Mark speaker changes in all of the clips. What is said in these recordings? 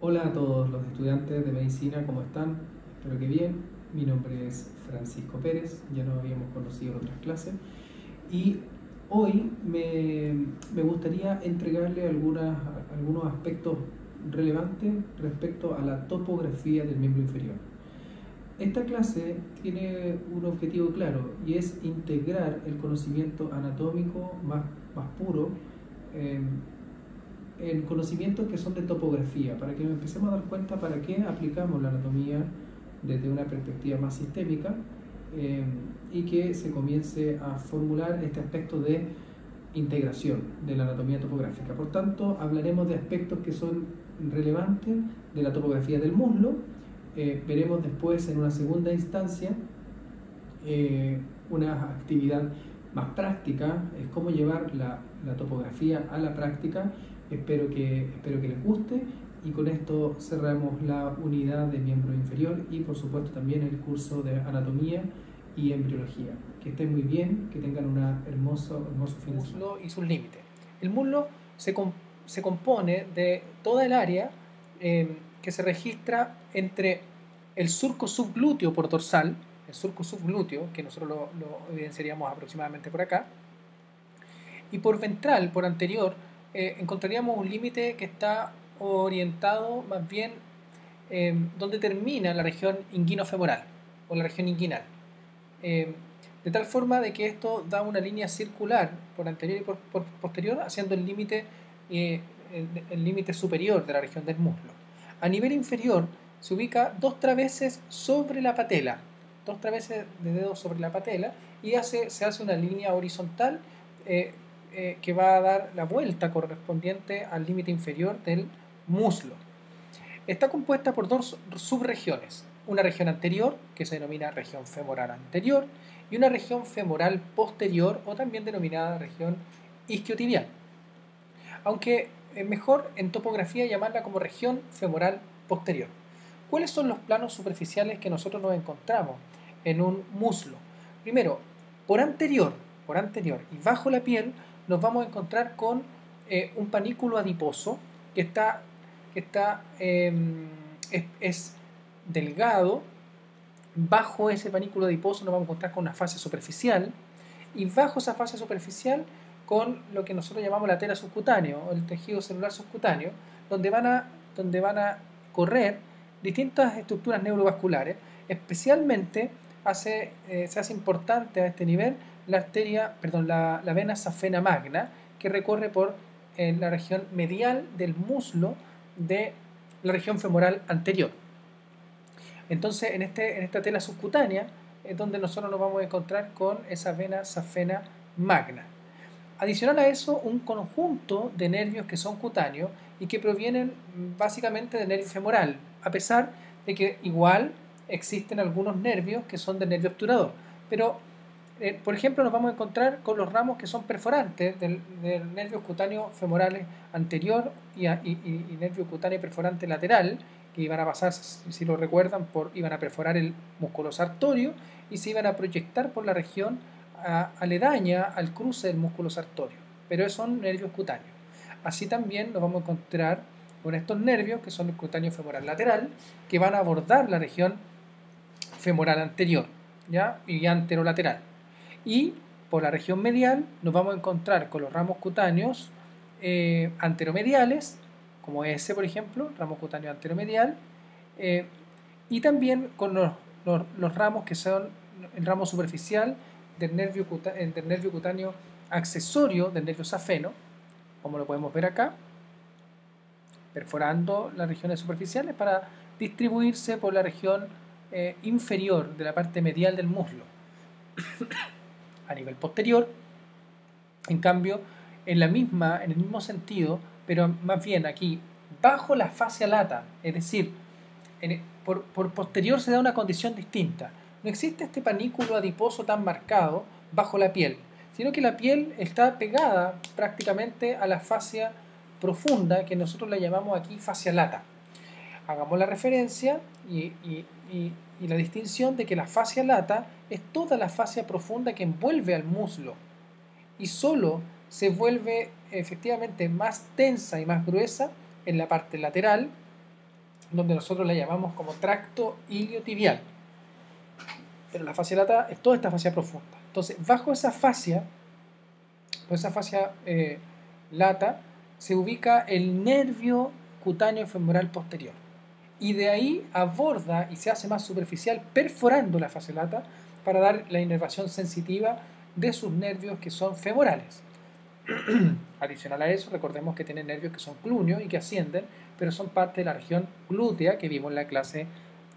Speaker 1: Hola a todos los estudiantes de medicina, ¿cómo están? Espero que bien. Mi nombre es Francisco Pérez, ya nos habíamos conocido en otras clases y hoy me gustaría entregarle algunos aspectos relevantes respecto a la topografía del miembro inferior. Esta clase tiene un objetivo claro y es integrar el conocimiento anatómico más puro en conocimientos que son de topografía, para que nos empecemos a dar cuenta para qué aplicamos la anatomía desde una perspectiva más sistémica y que se comience a formular este aspecto de integración de la anatomía topográfica. Por tanto, hablaremos de aspectos que son relevantes de la topografía del muslo. Veremos después en una segunda instancia una actividad más práctica, es cómo llevar la topografía a la práctica. Espero que les guste y con esto cerramos la unidad de miembro inferior y por supuesto también el curso de anatomía y embriología. Que estén muy bien, que tengan un hermoso fin de semana.
Speaker 2: Muslo y sus límites. El muslo se compone de toda el área que se registra entre el surco subglúteo por dorsal, el surco subglúteo, que nosotros lo evidenciaríamos aproximadamente por acá, y por ventral, por anterior, encontraríamos un límite que está orientado más bien donde termina la región inguinofemoral o la región inguinal. De tal forma de que esto da una línea circular por anterior y por posterior, haciendo el límite superior de la región del muslo. A nivel inferior se ubica dos traveses sobre la patela, dos traveses de dedos sobre la patela, y se hace una línea horizontal que va a dar la vuelta correspondiente al límite inferior del muslo. Está compuesta por dos subregiones, una región anterior, que se denomina región femoral anterior, y una región femoral posterior, o también denominada región isquiotibial. Aunque es mejor en topografía llamarla como región femoral posterior. ¿Cuáles son los planos superficiales que nosotros nos encontramos en un muslo? Primero, por anterior y bajo la piel nos vamos a encontrar con un panículo adiposo que es delgado. Bajo ese panículo adiposo nos vamos a encontrar con una fascia superficial, y bajo esa fascia superficial con lo que nosotros llamamos la tela subcutánea o el tejido celular subcutáneo, donde van a correr distintas estructuras neurovasculares. Especialmente se hace importante a este nivel la vena safena magna, que recorre por la región medial del muslo de la región femoral anterior. Entonces, en esta tela subcutánea es donde nosotros nos vamos a encontrar con esa vena safena magna. Adicional a eso, un conjunto de nervios que son cutáneos y que provienen básicamente del nervio femoral, a pesar de que igual existen algunos nervios que son del nervio obturador. Pero, por ejemplo, nos vamos a encontrar con los ramos que son perforantes del nervio cutáneo femoral anterior y nervio cutáneo perforante lateral, que iban a pasar, si lo recuerdan, iban a perforar el músculo sartorio y se iban a proyectar por la región aledaña al cruce del músculo sartorio, pero son nervios cutáneos. Así también nos vamos a encontrar con estos nervios que son el cutáneo femoral lateral, que van a abordar la región femoral anterior, ¿ya? Y anterolateral. Y por la región medial nos vamos a encontrar con los ramos cutáneos anteromediales, como ese, por ejemplo, ramo cutáneo anteromedial, y también con los ramos que son el ramo superficial del nervio cutáneo accesorio del nervio safeno, como lo podemos ver acá, perforando las regiones superficiales para distribuirse por la región inferior de la parte medial del muslo. A nivel posterior, en cambio, en el mismo sentido, pero más bien aquí, bajo la fascia lata, es decir, por posterior se da una condición distinta. No existe este panículo adiposo tan marcado bajo la piel, sino que la piel está pegada prácticamente a la fascia profunda, que nosotros la llamamos aquí fascia lata. Hagamos la referencia y la distinción de que la fascia lata es toda la fascia profunda que envuelve al muslo y solo se vuelve efectivamente más tensa y más gruesa en la parte lateral donde nosotros la llamamos como tracto iliotibial. Pero la fascia lata es toda esta fascia profunda. Entonces, bajo esa fascia lata, se ubica el nervio cutáneo femoral posterior. Y de ahí aborda y se hace más superficial perforando la fascia lata para dar la inervación sensitiva de sus nervios que son femorales. Adicional a eso, recordemos que tienen nervios que son clúneos y que ascienden, pero son parte de la región glútea que vimos en la clase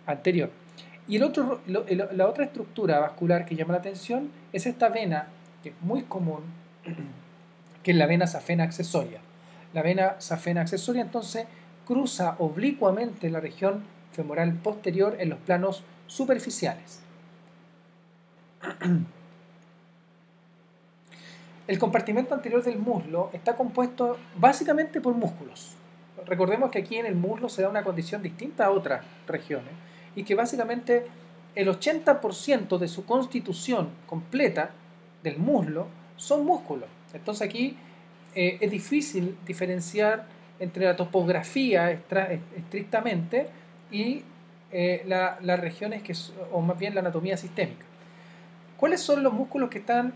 Speaker 2: anterior. Y la otra estructura vascular que llama la atención es esta vena, que es muy común, que es la vena safena accesoria. La vena safena accesoria entonces cruza oblicuamente la región femoral posterior en los planos superficiales. El compartimento anterior del muslo está compuesto básicamente por músculos. Recordemos que aquí en el muslo se da una condición distinta a otras regiones y que básicamente el 80% de su constitución completa del muslo son músculos. Entonces aquí es difícil diferenciar entre la topografía estrictamente y las regiones o más bien la anatomía sistémica. ¿Cuáles son los músculos que están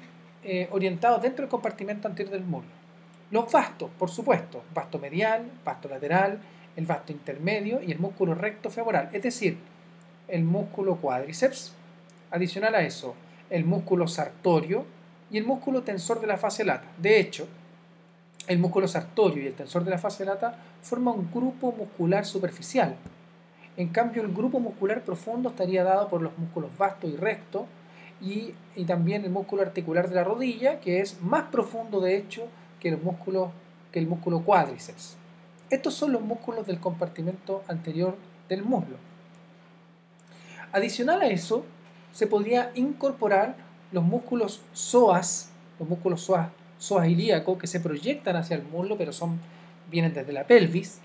Speaker 2: orientados dentro del compartimento anterior del muslo? Los vastos, por supuesto, vasto medial, vasto lateral, el vasto intermedio y el músculo recto femoral, es decir, el músculo cuádriceps, adicional a eso, el músculo sartorio y el músculo tensor de la fascia lata. De hecho, el músculo sartorio y el tensor de la fascia lata forman un grupo muscular superficial. En cambio, el grupo muscular profundo estaría dado por los músculos vasto y recto y también el músculo articular de la rodilla, que es más profundo de hecho que el músculo cuádriceps. Estos son los músculos del compartimento anterior del muslo. Adicional a eso, se podría incorporar los músculos psoas ilíacos que se proyectan hacia el muslo, pero vienen desde la pelvis,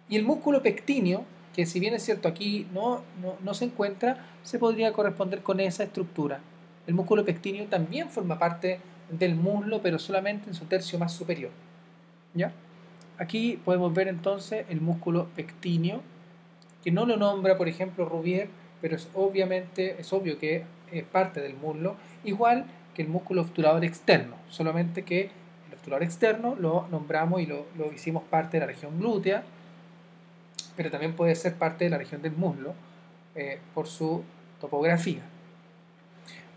Speaker 2: y el músculo pectíneo, que si bien es cierto aquí no se encuentra, se podría corresponder con esa estructura. El músculo pectíneo también forma parte del muslo, pero solamente en su tercio más superior. ¿Ya? Aquí podemos ver entonces el músculo pectíneo, que no lo nombra, por ejemplo, Rouvier, pero es obvio que es parte del muslo, igual que el músculo obturador externo, solamente que el obturador externo lo nombramos y lo hicimos parte de la región glútea, pero también puede ser parte de la región del muslo por su topografía.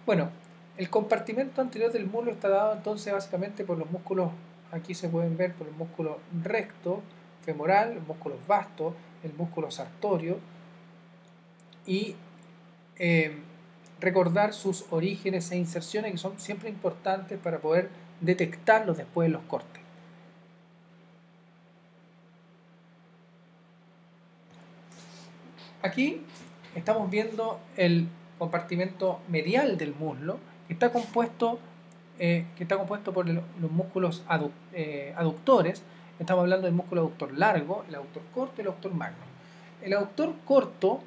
Speaker 2: Bueno, el compartimento anterior del muslo está dado entonces básicamente por los músculos, aquí se pueden ver por el músculo recto, femoral, los músculos vastos, el músculo sartorio, y recordar sus orígenes e inserciones que son siempre importantes para poder detectarlos después de los cortes. Aquí estamos viendo el compartimento medial del muslo que está compuesto por los músculos aductores. Estamos hablando del músculo aductor largo, el aductor corto y el aductor magno. El aductor corto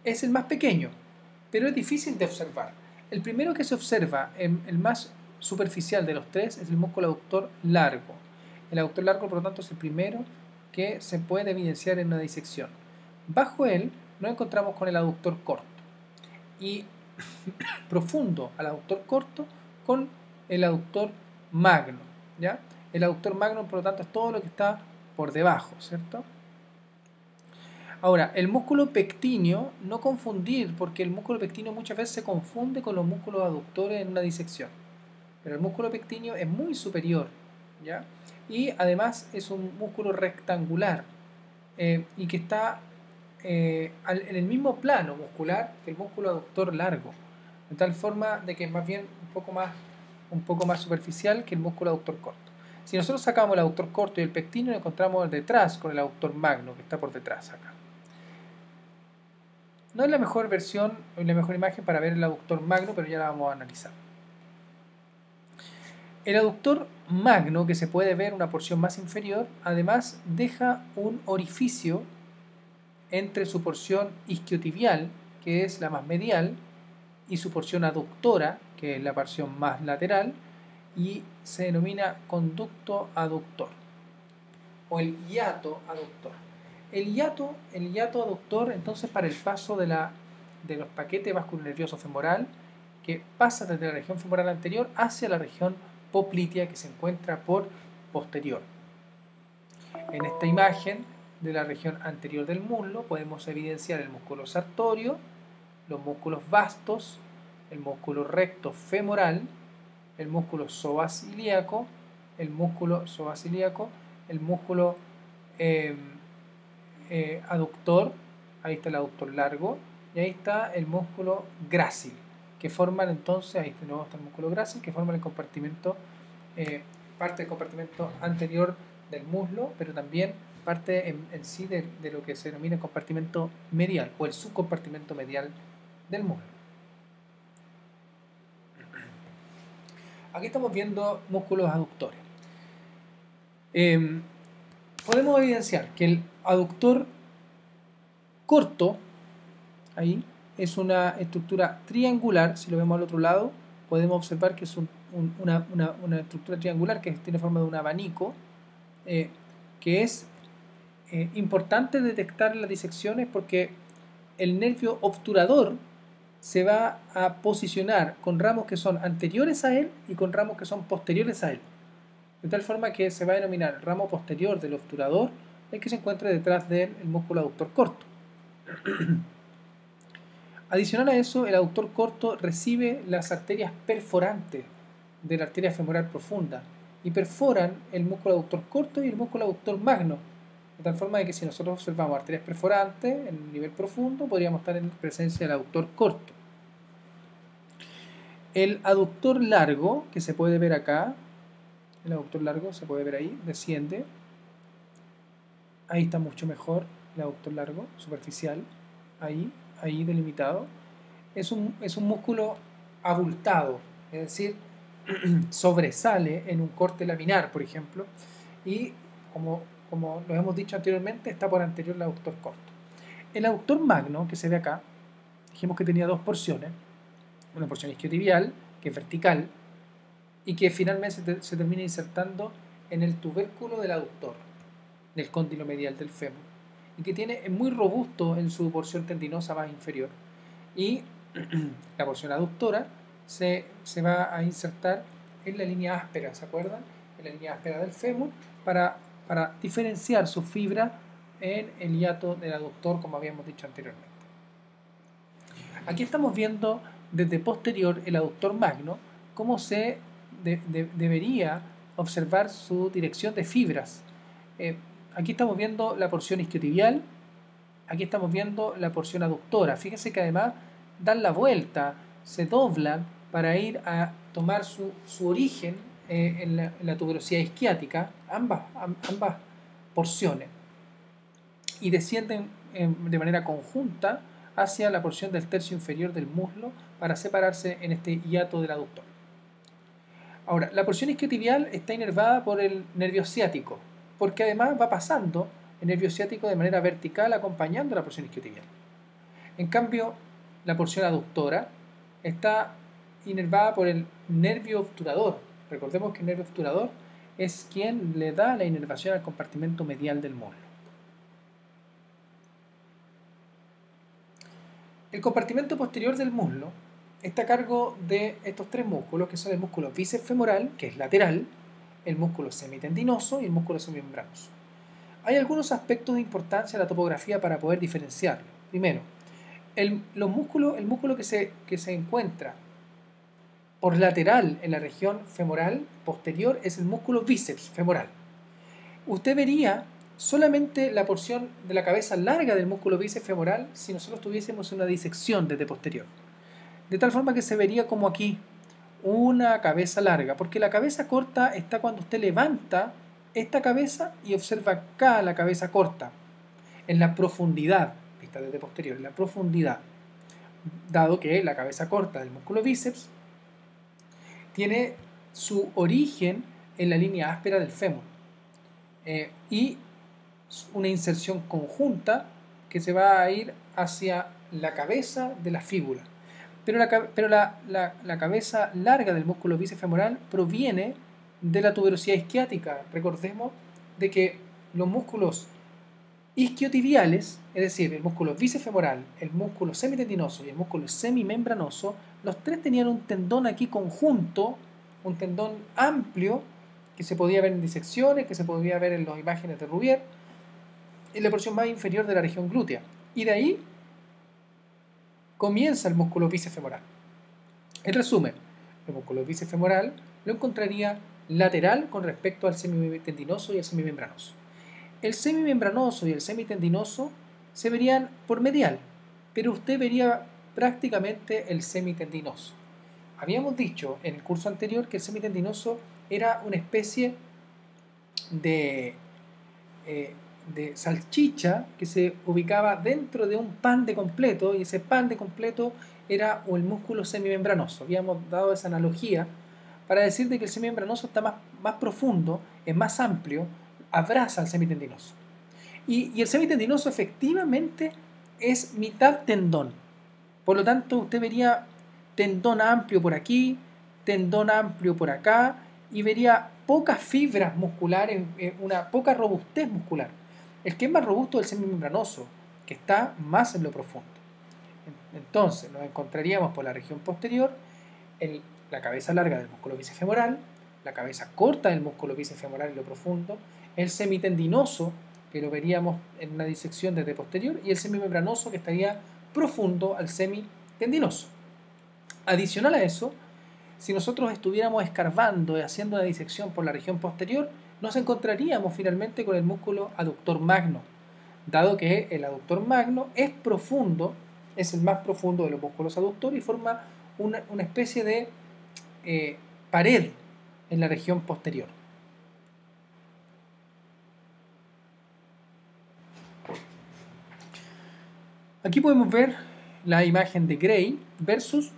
Speaker 2: es el más pequeño, pero es difícil de observar. El primero que se observa, el más superficial de los tres, es el músculo aductor largo. El aductor largo, por lo tanto, es el primero que se puede evidenciar en una disección. Bajo él nos encontramos con el aductor corto y profundo al aductor corto con el aductor magno, ¿ya? El aductor magno, por lo tanto, es todo lo que está por debajo, ¿cierto? Ahora, el músculo pectíneo, no confundir, porque el músculo pectíneo muchas veces se confunde con los músculos aductores en una disección. Pero el músculo pectíneo es muy superior, ¿ya? Y además es un músculo rectangular y que está en el mismo plano muscular que el músculo aductor largo, de tal forma de que es más bien un poco más superficial que el músculo aductor corto. Si nosotros sacamos el aductor corto y el pectíneo, lo encontramos detrás con el aductor magno, que está por detrás acá. No es la mejor versión o la mejor imagen para ver el aductor magno, pero ya la vamos a analizar. El aductor magno, que se puede ver una porción más inferior, además deja un orificio entre su porción isquiotibial, que es la más medial, y su porción aductora, que es la porción más lateral, y se denomina conducto aductor o el hiato aductor. El hiato aductor, entonces, para el paso de los paquetes vasculonervioso femoral, que pasa desde la región femoral anterior hacia la región poplitea que se encuentra por posterior. En esta imagen de la región anterior del muslo podemos evidenciar el músculo sartorio, los músculos vastos, el músculo recto femoral, el músculo psoas-ilíaco, el músculo aductor, ahí está el aductor largo, y ahí está el músculo grácil, que forman entonces, ahí de nuevo está el músculo grácil, que forman el compartimento, parte del compartimento anterior del muslo, pero también parte en sí de lo que se denomina el compartimento medial o el subcompartimento medial del muslo. Aquí estamos viendo músculos aductores. Podemos evidenciar que el aductor corto, ahí, es una estructura triangular. Si lo vemos al otro lado, podemos observar que es una estructura triangular que tiene forma de un abanico, que es importante detectar las disecciones porque el nervio obturador se va a posicionar con ramos que son anteriores a él y con ramos que son posteriores a él. De tal forma que se va a denominar el ramo posterior del obturador el que se encuentra detrás del músculo aductor corto. Adicional a eso, el aductor corto recibe las arterias perforantes de la arteria femoral profunda y perforan el músculo aductor corto y el músculo aductor magno. De tal forma que si nosotros observamos arterias perforantes en un nivel profundo, podríamos estar en presencia del aductor corto. El aductor largo, que se puede ver acá, el aductor largo se puede ver ahí, desciende. Ahí está mucho mejor el aductor largo, superficial, ahí delimitado. Es un músculo abultado, es decir, sobresale en un corte laminar, por ejemplo, y como lo hemos dicho anteriormente, está por anterior al aductor corto. El aductor magno, que se ve acá, dijimos que tenía dos porciones, una porción isquiotibial, que es vertical, y que finalmente se termina insertando en el tubérculo del aductor, del cóndilo medial del fémur, y que es muy robusto en su porción tendinosa más inferior, y la porción aductora se va a insertar en la línea áspera, ¿se acuerdan? En la línea áspera del fémur, para diferenciar su fibra en el hiato del aductor, como habíamos dicho anteriormente. Aquí estamos viendo desde posterior el aductor magno, cómo se debería observar su dirección de fibras. Aquí estamos viendo la porción isquiotibial, aquí estamos viendo la porción aductora. Fíjense que además dan la vuelta, se doblan para ir a tomar su origen en la tuberosidad isquiática, ambas porciones, y descienden de manera conjunta hacia la porción del tercio inferior del muslo para separarse en este hiato del aductor. Ahora, la porción isquiotibial está inervada por el nervio ciático, porque además va pasando el nervio ciático de manera vertical acompañando la porción isquiotibial. En cambio, la porción aductora está inervada por el nervio obturador. Recordemos que el nervio obturador es quien le da la inervación al compartimento medial del muslo. El compartimento posterior del muslo está a cargo de estos tres músculos, que son el músculo bíceps femoral, que es lateral, el músculo semitendinoso y el músculo semimembranoso. Hay algunos aspectos de importancia en la topografía para poder diferenciarlo. Primero, el músculo que se encuentra por lateral en la región femoral posterior es el músculo bíceps femoral. Usted vería solamente la porción de la cabeza larga del músculo bíceps femoral si nosotros tuviésemos una disección desde posterior. De tal forma que se vería como aquí una cabeza larga, porque la cabeza corta está cuando usted levanta esta cabeza y observa acá la cabeza corta, en la profundidad, vista desde posterior, en la profundidad, dado que la cabeza corta del músculo bíceps tiene su origen en la línea áspera del fémur y una inserción conjunta que se va a ir hacia la cabeza de la fíbula. Pero la cabeza larga del músculo bíceps femoral proviene de la tuberosidad isquiática. Recordemos de que los músculos isquiotibiales, es decir, el músculo bíceps-femoral, el músculo semitendinoso y el músculo semimembranoso, los tres tenían un tendón aquí conjunto, un tendón amplio, que se podía ver en disecciones, que se podía ver en las imágenes de Rubier, en la porción más inferior de la región glútea. Y de ahí comienza el músculo bíceps femoral. En resumen, el músculo bíceps femoral lo encontraría lateral con respecto al semitendinoso y el semimembranoso. El semimembranoso y el semitendinoso se verían por medial, pero usted vería prácticamente el semitendinoso. Habíamos dicho en el curso anterior que el semitendinoso era una especie de, de salchicha que se ubicaba dentro de un pan de completo, y ese pan de completo era el músculo semimembranoso. Habíamos dado esa analogía para decir de que el semimembranoso está más profundo, es más amplio, abraza al semitendinoso. Y el semitendinoso efectivamente es mitad tendón. Por lo tanto, usted vería tendón amplio por aquí, tendón amplio por acá, y vería pocas fibras musculares, una poca robustez muscular. El que es más robusto es el semimembranoso, que está más en lo profundo. Entonces, nos encontraríamos por la región posterior la cabeza larga del músculo bíceps femoral, la cabeza corta del músculo bíceps femoral en lo profundo, el semitendinoso, que lo veríamos en una disección desde posterior, y el semimembranoso, que estaría profundo al semitendinoso. Adicional a eso, si nosotros estuviéramos escarbando y haciendo una disección por la región posterior, nos encontraríamos finalmente con el músculo aductor magno, dado que el aductor magno es profundo, es el más profundo de los músculos aductores y forma una especie de pared en la región posterior. Aquí podemos ver la imagen de Gray versus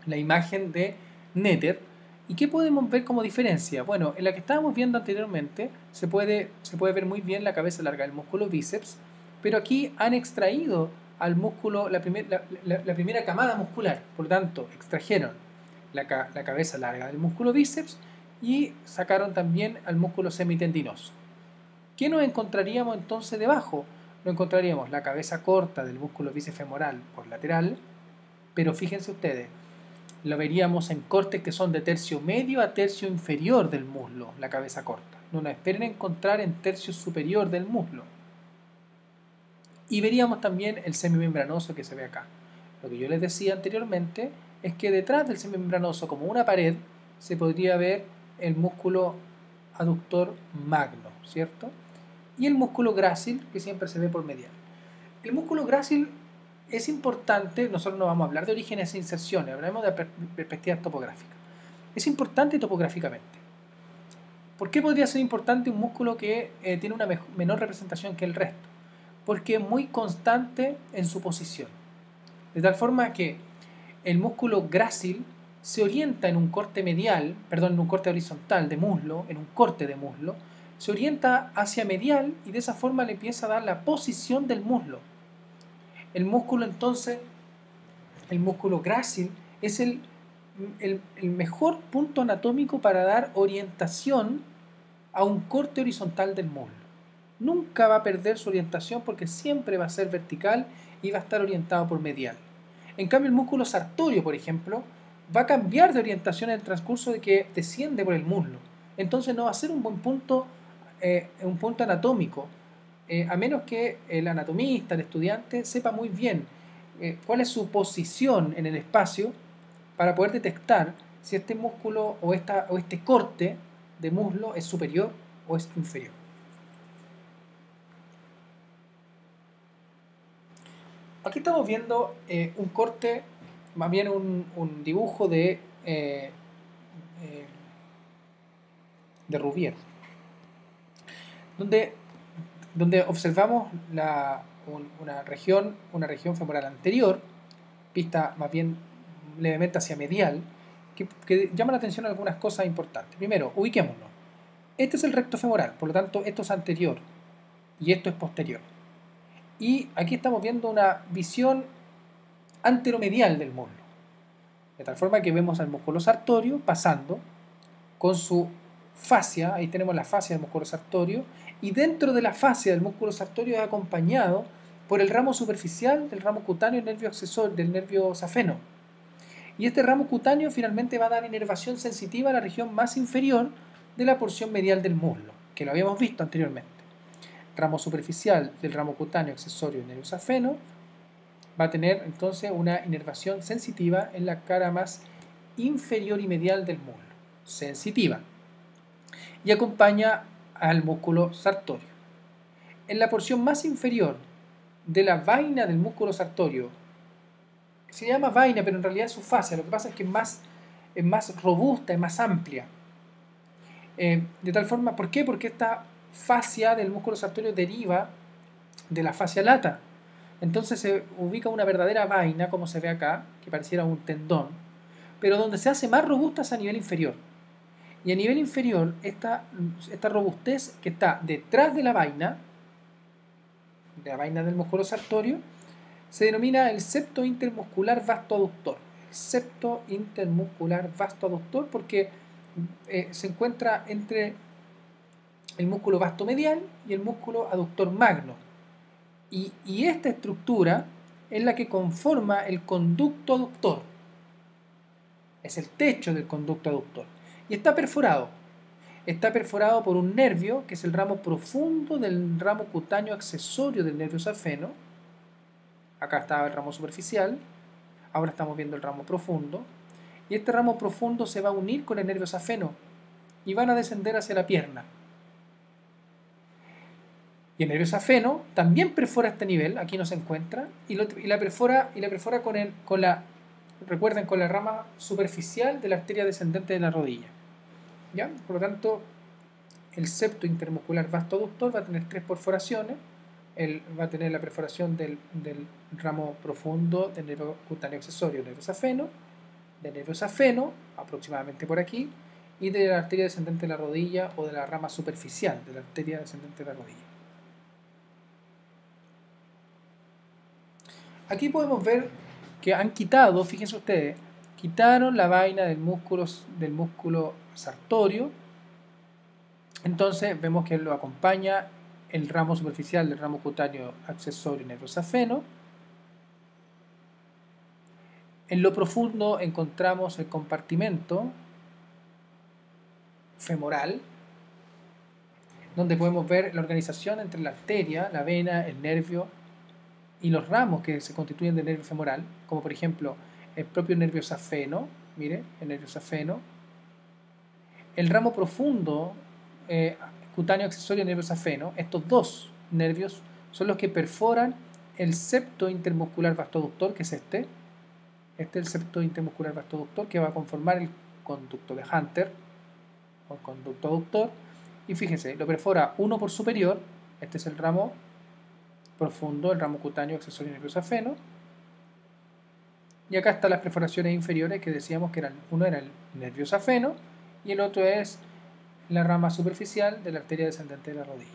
Speaker 2: la imagen de Netter. ¿Y qué podemos ver como diferencia? Bueno, en la que estábamos viendo anteriormente se puede ver muy bien la cabeza larga del músculo bíceps, pero aquí han extraído al músculo, la primera camada muscular. Por lo tanto, extrajeron la cabeza larga del músculo bíceps y sacaron también al músculo semitendinoso. ¿Qué nos encontraríamos entonces debajo? Nos encontraríamos la cabeza corta del músculo bíceps femoral por lateral, pero fíjense ustedes, lo veríamos en cortes que son de tercio medio a tercio inferior del muslo, la cabeza corta. No nos esperen encontrar en tercio superior del muslo. Y veríamos también el semimembranoso que se ve acá. Lo que yo les decía anteriormente es que detrás del semimembranoso, como una pared, se podría ver el músculo aductor magno, ¿cierto? Y el músculo grácil, que siempre se ve por medial. El músculo grácil es importante, nosotros no vamos a hablar de orígenes e inserciones, hablaremos de perspectivas topográficas. Es importante topográficamente. ¿Por qué podría ser importante un músculo que tiene una menor representación que el resto? Porque es muy constante en su posición. De tal forma que el músculo grácil se orienta en un corte medial, perdón, en un corte horizontal de muslo, en un corte de muslo, se orienta hacia medial y de esa forma le empieza a dar la posición del muslo. El músculo entonces, el músculo grácil, es el mejor punto anatómico para dar orientación a un corte horizontal del muslo. Nunca va a perder su orientación porque siempre va a ser vertical y va a estar orientado por medial. En cambio, el músculo sartorio, por ejemplo, va a cambiar de orientación en el transcurso de que desciende por el muslo. Entonces no va a ser un buen punto, un punto anatómico, a menos que el anatomista, el estudiante, sepa muy bien cuál es su posición en el espacio para poder detectar si este músculo o este corte de muslo es superior o es inferior. Aquí estamos viendo un corte, más bien un dibujo de Rubier, donde observamos una región femoral anterior, vista más bien levemente hacia medial, que llama la atención a algunas cosas importantes. Primero, ubiquémonos. Este es el recto femoral, por lo tanto esto es anterior y esto es posterior. Y aquí estamos viendo una visión anteromedial del muslo, de tal forma que vemos al músculo sartorio pasando con su fascia, ahí tenemos la fascia del músculo sartorio, y dentro de la fascia del músculo sartorio es acompañado por el ramo superficial del ramo cutáneo y nervio accesorio del nervio safeno. Y este ramo cutáneo finalmente va a dar inervación sensitiva a la región más inferior de la porción medial del muslo, que lo habíamos visto anteriormente. Ramo superficial del ramo cutáneo accesorio del nervio safeno va a tener entonces una inervación sensitiva en la cara más inferior y medial del muslo, sensitiva, y acompaña al músculo sartorio. En la porción más inferior de la vaina del músculo sartorio, se llama vaina, pero en realidad es su fascia, lo que pasa es que es más robusta, es más amplia. De tal forma, ¿por qué? Porque esta fascia del músculo sartorio deriva de la fascia lata. Entonces se ubica una verdadera vaina, como se ve acá, que pareciera un tendón, pero donde se hace más robusta es a nivel inferior. Y a nivel inferior, esta robustez que está detrás de la vaina del músculo sartorio, se denomina el septo intermuscular vasto aductor. El septo intermuscular vasto aductor porque se encuentra entre el músculo vasto medial y el músculo aductor magno. Y esta estructura es la que conforma el conducto aductor. Es el techo del conducto aductor. Y está perforado. Está perforado por un nervio, que es el ramo profundo del ramo cutáneo accesorio del nervio safeno. Acá estaba el ramo superficial. Ahora estamos viendo el ramo profundo. Y este ramo profundo se va a unir con el nervio safeno y van a descender hacia la pierna. Y el nervio safeno también perfora este nivel, aquí no se encuentra, y la perfora recuerden, con la rama superficial de la arteria descendente de la rodilla. ¿Ya? Por lo tanto, el septo intermuscular vasto aductor va a tener 3 perforaciones. Va a tener la perforación del ramo profundo del nervio cutáneo accesorio, del nervio safeno, aproximadamente por aquí, y de la arteria descendente de la rodilla o de la rama superficial de la arteria descendente de la rodilla. Aquí podemos ver que han quitado, fíjense ustedes, quitaron la vaina del músculo sartorio. Entonces vemos que lo acompaña el ramo superficial del ramo cutáneo accesorio nervio safeno. En lo profundo encontramos el compartimento femoral, donde podemos ver la organización entre la arteria, la vena, el nervio y los ramos que se constituyen del nervio femoral, como por ejemplo el propio nervio safeno, mire, el nervio safeno, el ramo profundo cutáneo accesorio nervio safeno. Estos dos nervios son los que perforan el septo intermuscular vastoaductor, que es este es el septo intermuscular vastoaductor, que va a conformar el conducto de Hunter o el conducto aductor, y fíjense, lo perfora uno por superior, este es el ramo profundo, el ramo cutáneo accesorio nervio safeno, y acá están las perforaciones inferiores que decíamos que uno era el nervio safeno y el otro es la rama superficial de la arteria descendente de la rodilla.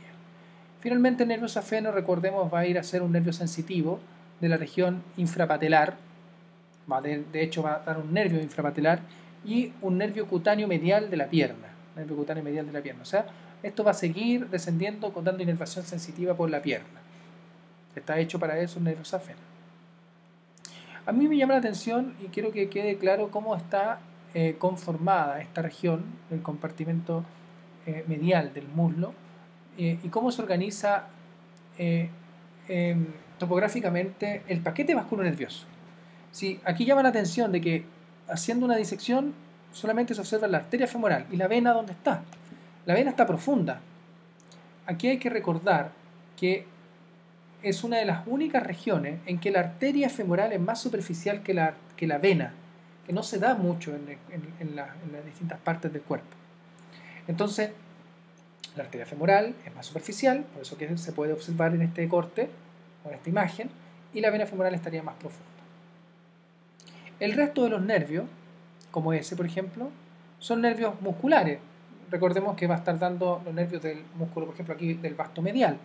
Speaker 2: Finalmente el nervio safeno, recordemos, va a ir a ser un nervio sensitivo de la región infrapatelar, de hecho va a dar un nervio infrapatelar y un nervio cutáneo medial de la pierna, o sea, esto va a seguir descendiendo dando inervación sensitiva por la pierna. Está hecho para eso el nervio safeno. A mí me llama la atención y quiero que quede claro cómo está conformada esta región del compartimento medial del muslo y cómo se organiza topográficamente el paquete vasculonervioso. Sí, aquí llama la atención de que haciendo una disección solamente se observa la arteria femoral y la vena, ¿dónde está? La vena está profunda. Aquí hay que recordar que es una de las únicas regiones en que la arteria femoral es más superficial que la vena, que no se da mucho en las distintas partes del cuerpo. Entonces, la arteria femoral es más superficial, por eso que se puede observar en este corte o en esta imagen, y la vena femoral estaría más profunda. El resto de los nervios, como ese por ejemplo, son nervios musculares. Recordemos que va a estar dando los nervios del músculo, por ejemplo aquí del vasto medial.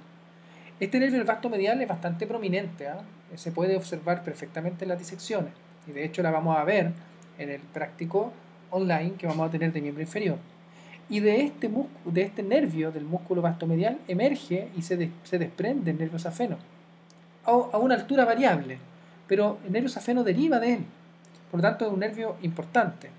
Speaker 2: Este nervio del vasto medial es bastante prominente, se puede observar perfectamente en las disecciones y de hecho la vamos a ver en el práctico online que vamos a tener de miembro inferior. Y de este nervio del músculo vastomedial emerge y se desprende el nervio safeno a una altura variable, pero el nervio safeno deriva de él, por lo tanto es un nervio importante.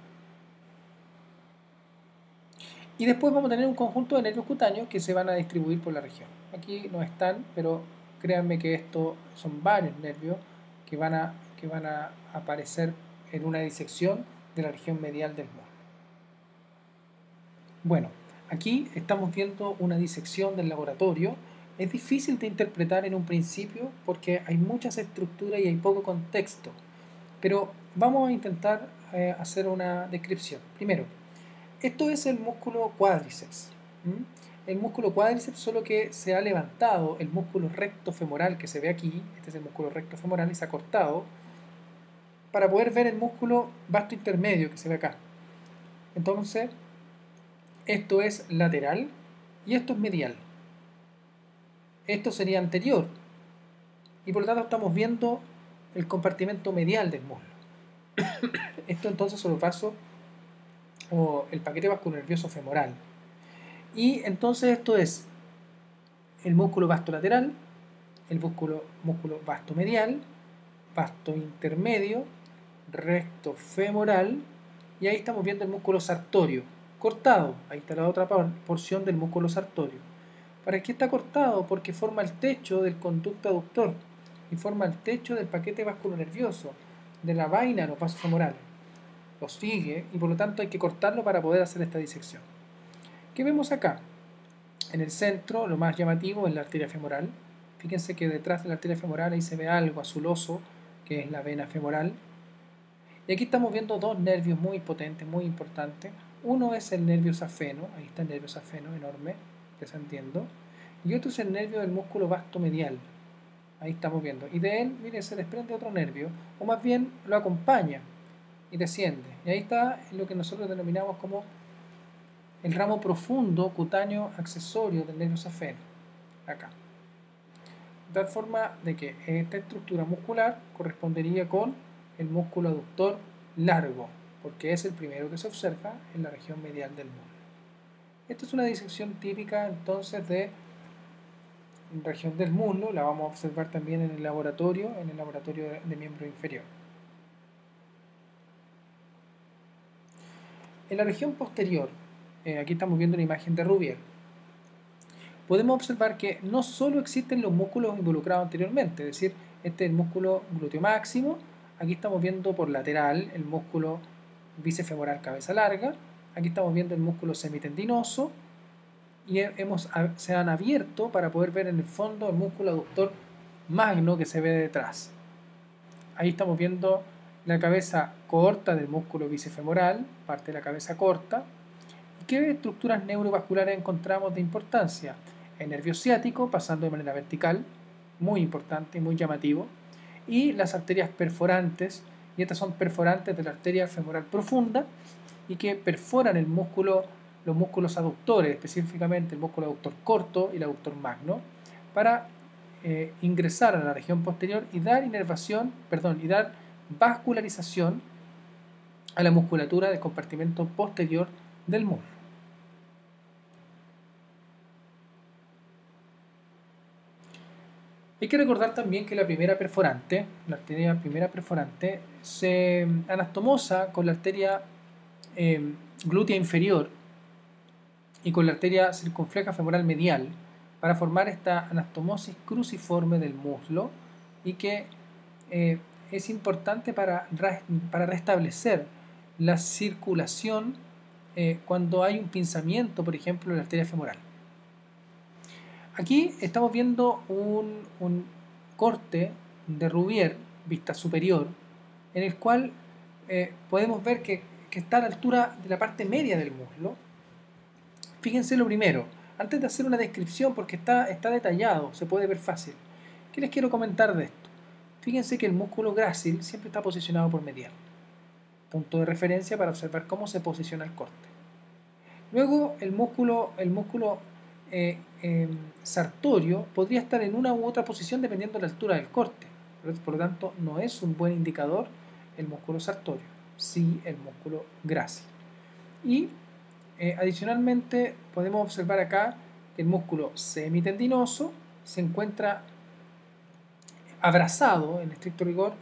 Speaker 2: Y después vamos a tener un conjunto de nervios cutáneos que se van a distribuir por la región. Aquí no están, pero créanme que estos son varios nervios que van a aparecer en una disección de la región medial del muslo. Bueno, aquí estamos viendo una disección del laboratorio. Es difícil de interpretar en un principio porque hay muchas estructuras y hay poco contexto, pero vamos a intentar hacer una descripción. Primero, esto es el músculo cuádriceps. El músculo cuádriceps, solo que se ha levantado el músculo recto femoral que se ve aquí. Este es el músculo recto femoral y se ha cortado para poder ver el músculo vasto intermedio que se ve acá. Entonces, esto es lateral y esto es medial. Esto sería anterior y por lo tanto estamos viendo el compartimento medial del muslo. Esto entonces son los vasos o el paquete vasculonervioso femoral. Y entonces esto es el músculo vasto lateral, el músculo vasto medial, vasto intermedio, recto femoral, y ahí estamos viendo el músculo sartorio cortado. Ahí está la otra porción del músculo sartorio. ¿Para qué está cortado? Porque forma el techo del conducto aductor y forma el techo del paquete vasculonervioso, de la vaina de los vasos femorales. Lo sigue y por lo tanto hay que cortarlo para poder hacer esta disección. ¿Qué vemos acá? En el centro, lo más llamativo es la arteria femoral. Fíjense que detrás de la arteria femoral ahí se ve algo azuloso, que es la vena femoral. Y aquí estamos viendo dos nervios muy potentes, muy importantes. Uno es el nervio safeno, ahí está el nervio safeno enorme, descendiendo. Y otro es el nervio del músculo vasto medial. Ahí estamos viendo. Y de él, mire, se desprende otro nervio, o más bien lo acompaña y desciende. Y ahí está lo que nosotros denominamos como el ramo profundo cutáneo accesorio del nervio safeno, acá. De tal forma de que esta estructura muscular correspondería con el músculo aductor largo, porque es el primero que se observa en la región medial del muslo. Esta es una disección típica entonces de región del muslo, la vamos a observar también en el laboratorio de miembro inferior. En la región posterior, aquí estamos viendo una imagen de Rubier, podemos observar que no solo existen los músculos involucrados anteriormente, es decir, este es el músculo glúteo máximo, aquí estamos viendo por lateral el músculo bíceps femoral cabeza larga, aquí estamos viendo el músculo semitendinoso y se han abierto para poder ver en el fondo el músculo aductor magno que se ve detrás. Ahí estamos viendo la cabeza corta del músculo bíceps femoral, parte de la cabeza corta. ¿Y qué estructuras neurovasculares encontramos de importancia? El nervio ciático pasando de manera vertical, muy importante, muy llamativo, y las arterias perforantes, y estas son perforantes de la arteria femoral profunda y que perforan los músculos aductores, específicamente el músculo aductor corto y el aductor magno, para ingresar a la región posterior y dar vascularización a la musculatura del compartimento posterior del muslo. Hay que recordar también que la arteria primera perforante, se anastomosa con la arteria glútea inferior y con la arteria circunfleja femoral medial para formar esta anastomosis cruciforme del muslo y que es importante para restablecer la circulación cuando hay un pinzamiento, por ejemplo, de la arteria femoral. Aquí estamos viendo un corte de Rubier, vista superior, en el cual podemos ver que está a la altura de la parte media del muslo. Fíjense lo primero, antes de hacer una descripción, porque está detallado, se puede ver fácil. ¿Qué les quiero comentar de esto? Fíjense que el músculo grácil siempre está posicionado por medial. Punto de referencia para observar cómo se posiciona el corte. Luego el músculo sartorio podría estar en una u otra posición dependiendo de la altura del corte. Por lo tanto, no es un buen indicador el músculo sartorio, sí el músculo grácil. Y Adicionalmente, podemos observar acá que el músculo semitendinoso se encuentra abrazado, en estricto rigor,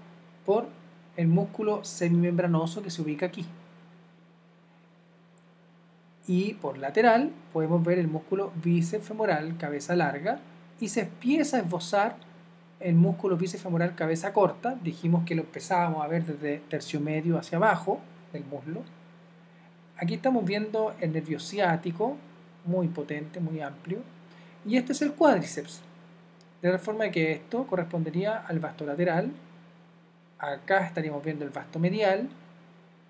Speaker 2: por el músculo semimembranoso que se ubica aquí. Y por lateral podemos ver el músculo bíceps femoral cabeza larga y se empieza a esbozar el músculo bíceps femoral cabeza corta. Dijimos que lo empezábamos a ver desde tercio medio hacia abajo del muslo. Aquí estamos viendo el nervio ciático, muy potente, muy amplio, y este es el cuádriceps, de tal forma que esto correspondería al vasto lateral. Acá estaríamos viendo el vasto medial,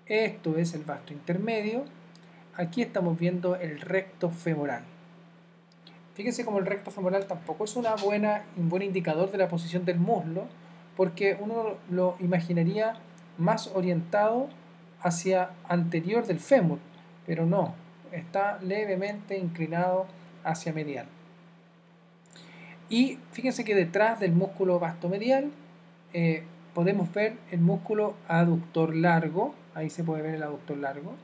Speaker 2: esto es el vasto intermedio, aquí estamos viendo el recto femoral. Fíjense cómo el recto femoral tampoco es un buen indicador de la posición del muslo, porque uno lo imaginaría más orientado hacia anterior del fémur, pero no, está levemente inclinado hacia medial. Y fíjense que detrás del músculo vastomedial podemos ver el músculo aductor largo, ahí se puede ver el aductor largo.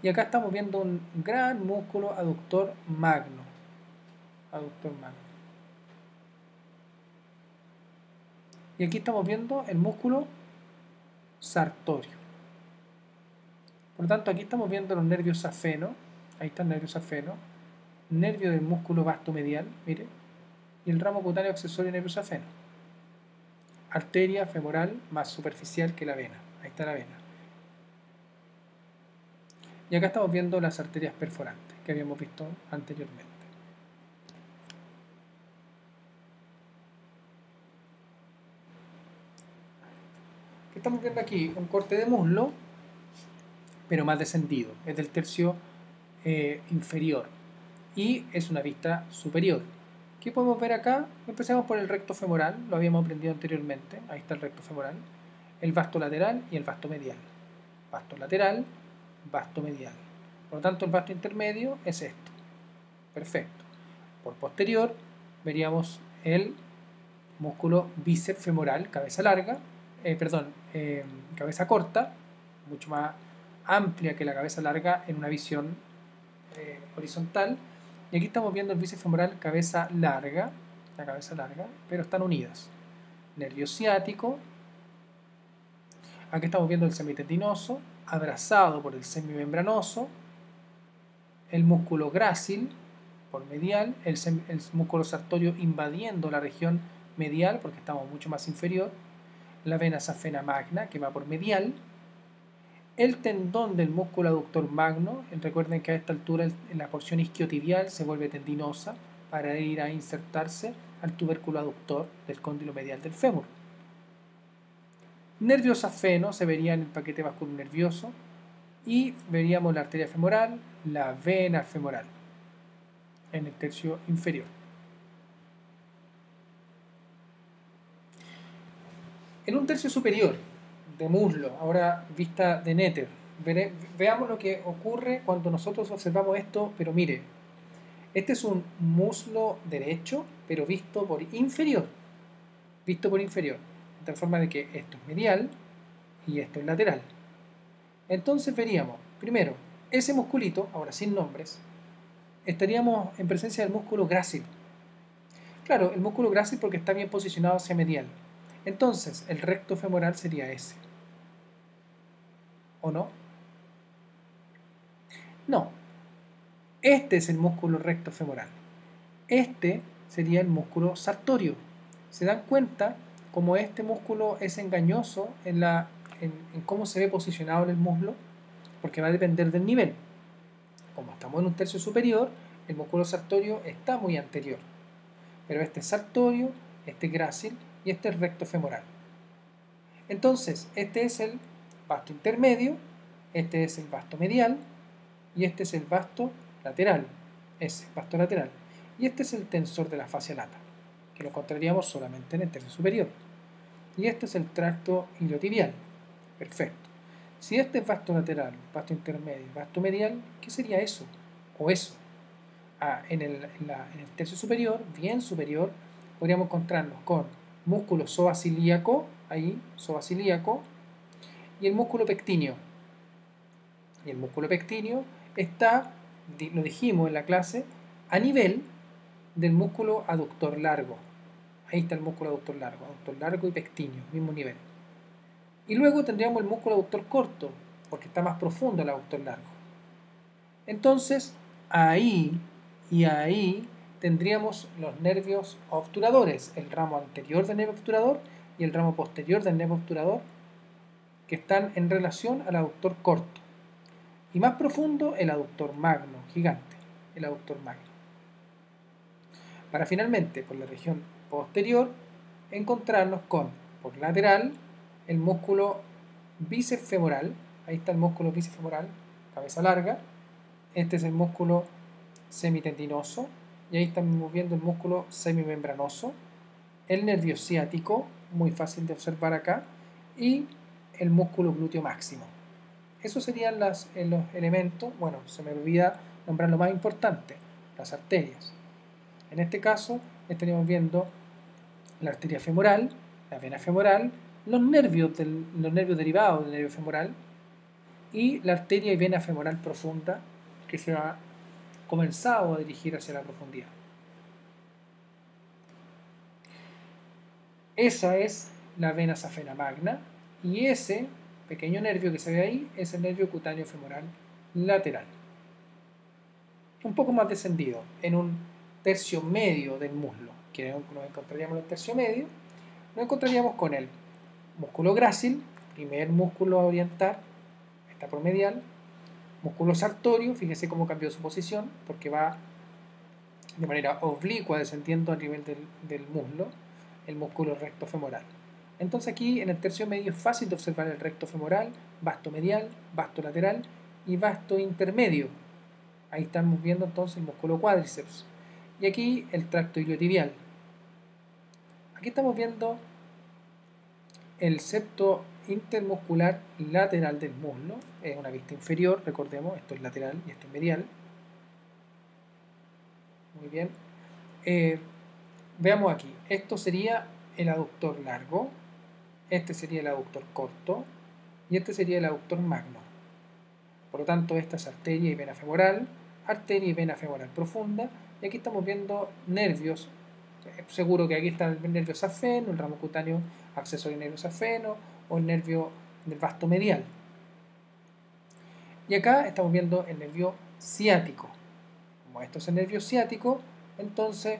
Speaker 2: Y acá estamos viendo un gran músculo aductor magno. Aductor magno. Y aquí estamos viendo el músculo sartorio. Por lo tanto, aquí estamos viendo los nervios safeno. Ahí está el nervio safeno. Nervio del músculo vastomedial, mire. Y el ramo cutáneo accesorio nervio safeno. Arteria femoral más superficial que la vena. Ahí está la vena. Y acá estamos viendo las arterias perforantes que habíamos visto anteriormente. Estamos viendo aquí un corte de muslo, pero más descendido, es del tercio inferior y es una vista superior. ¿Qué podemos ver acá? Empecemos por el recto femoral, lo habíamos aprendido anteriormente, ahí está el recto femoral, el vasto lateral y el vasto medial. Vasto lateral, vasto medial. Por lo tanto, el vasto intermedio es esto. Perfecto. Por posterior, veríamos el músculo bíceps femoral, cabeza larga, cabeza corta, mucho más amplia que la cabeza larga en una visión horizontal. Y aquí estamos viendo el bíceps femoral, cabeza larga, la cabeza larga, pero están unidas. Nervio ciático. Aquí estamos viendo el semitendinoso, abrazado por el semimembranoso, el músculo grácil por medial, el músculo sartorio invadiendo la región medial porque estamos mucho más inferior, la vena safena magna que va por medial, el tendón del músculo aductor magno. Recuerden que a esta altura en la porción isquiotibial se vuelve tendinosa para ir a insertarse al tubérculo aductor del cóndilo medial del fémur. Nervio safeno se vería en el paquete vasculonervioso y veríamos la arteria femoral, la vena femoral en el tercio inferior. En un tercio superior de muslo, ahora vista de Netter, veamos lo que ocurre cuando nosotros observamos esto, pero mire, este es un muslo derecho, pero visto por inferior, de tal forma de que esto es medial y esto es lateral. Entonces veríamos, primero, ese musculito, ahora sin nombres, estaríamos en presencia del músculo grácil. Claro, el músculo grácil porque está bien posicionado hacia medial. Entonces, el recto femoral sería ese. ¿O no? No. Este es el músculo recto femoral. Este sería el músculo sartorio. ¿Se dan cuenta cómo este músculo es engañoso en cómo se ve posicionado en el muslo? Porque va a depender del nivel. Como estamos en un tercio superior, el músculo sartorio está muy anterior. Pero este es sartorio, este es grácil y este es recto femoral. Entonces, este es el vasto intermedio, este es el vasto medial y este es el vasto lateral, vasto lateral. Y este es el tensor de la fascia lata, que lo encontraríamos solamente en el tercio superior. Y este es el tracto iliotibial. Perfecto. Si este es vasto lateral, vasto intermedio, vasto medial, ¿qué sería eso? O eso. En el tercio superior, bien superior, podríamos encontrarnos con músculo psoas ilíaco, ahí, psoas ilíaco, y el músculo pectíneo. y el músculo pectíneo está, lo dijimos en la clase, a nivel del músculo aductor largo. Ahí está el músculo aductor largo y pectíneo, mismo nivel. Y luego tendríamos el músculo aductor corto, porque está más profundo el aductor largo. Entonces, ahí y ahí tendríamos los nervios obturadores, el ramo anterior del nervio obturador y el ramo posterior del nervio obturador, que están en relación al aductor corto. Y más profundo, el aductor magno, gigante, el aductor magno. Para finalmente, por la región posterior, encontrarnos con, por lateral, el músculo bíceps femoral. Ahí está el músculo bíceps femoral, cabeza larga. Este es el músculo semitendinoso. Y ahí estamos viendo el músculo semimembranoso. El nervio ciático, muy fácil de observar acá. Y el músculo glúteo máximo. Esos serían los elementos. Bueno, se me olvida nombrar lo más importante, las arterias. En este caso estaríamos viendo la arteria femoral, la vena femoral, los nervios derivados del nervio femoral y la arteria y vena femoral profunda que se ha comenzado a dirigir hacia la profundidad. Esa es la vena safena magna y ese pequeño nervio que se ve ahí es el nervio cutáneo femoral lateral. Un poco más descendido, en un tercio medio del muslo, que nos encontraríamos en el tercio medio, nos encontraríamos con el músculo grácil, primer músculo a orientar, está por medial, músculo sartorio, fíjese cómo cambió su posición, porque va de manera oblicua descendiendo a nivel del muslo, el músculo recto femoral. Entonces aquí en el tercio medio es fácil de observar el recto femoral, vasto medial, vasto lateral y vasto intermedio. Ahí estamos viendo entonces el músculo cuádriceps. Y aquí el tracto iliotibial. Aquí estamos viendo el septo intermuscular lateral del muslo. Es una vista inferior, recordemos, esto es lateral y esto es medial. Muy bien. Veamos aquí. Esto sería el aductor largo, este sería el aductor corto y este sería el aductor magno. Por lo tanto, esta es arteria y vena femoral profunda, y aquí estamos viendo nervios. Seguro que aquí está el nervio safeno, el ramo cutáneo accesorio al nervio safeno o el nervio del vasto medial. Y acá estamos viendo el nervio ciático. Como esto es el nervio ciático, entonces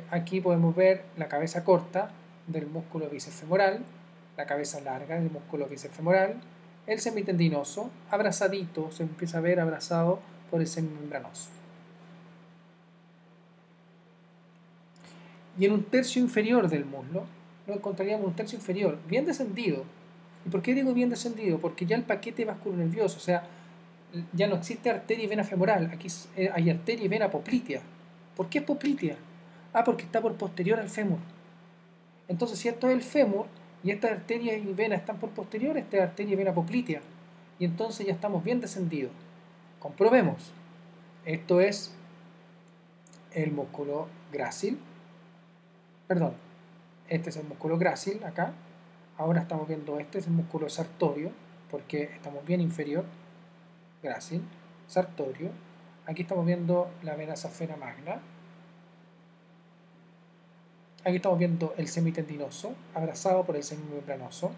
Speaker 2: aquí podemos ver la cabeza corta del músculo bíceps femoral, la cabeza larga del músculo bíceps femoral, el semitendinoso, abrazadito, se empieza a ver abrazado por el semimembranoso. Y en un tercio inferior del muslo, lo encontraríamos un tercio inferior, bien descendido. ¿Y por qué digo bien descendido? Porque ya el paquete vasculonervioso, o sea, ya no existe arteria y vena femoral, aquí hay arteria y vena poplitea. ¿Por qué es poplitea? Porque está por posterior al fémur. Entonces, si esto es el fémur y estas arterias y venas están por posterior, esta es arteria y vena poplitea. Y entonces ya estamos bien descendidos. Comprobemos. Esto es el músculo grácil. Perdón, este es el músculo grácil acá. Ahora estamos viendo este es el músculo sartorio, porque estamos bien inferior. Grácil, sartorio. Aquí estamos viendo la vena safena magna. Aquí estamos viendo el semitendinoso, abrazado por el semimembranoso.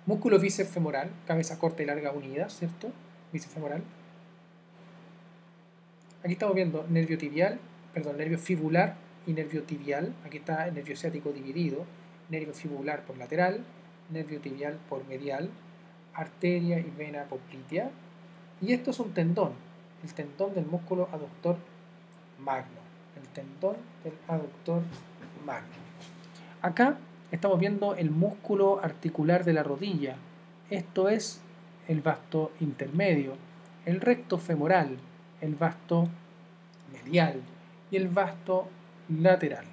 Speaker 2: Músculo bíceps femoral, cabeza corta y larga unida, ¿cierto? Bíceps femoral. Aquí estamos viendo nervio fibular y nervio tibial. Aquí está el nervio ciático dividido. Nervio fibular por lateral, nervio tibial por medial, arteria y vena poplitea. Y esto es un tendón, el tendón del músculo aductor magno. El tendón del aductor magno. Acá estamos viendo el músculo articular de la rodilla. Esto es el vasto intermedio, el recto femoral, el vasto medial y el vasto lateral,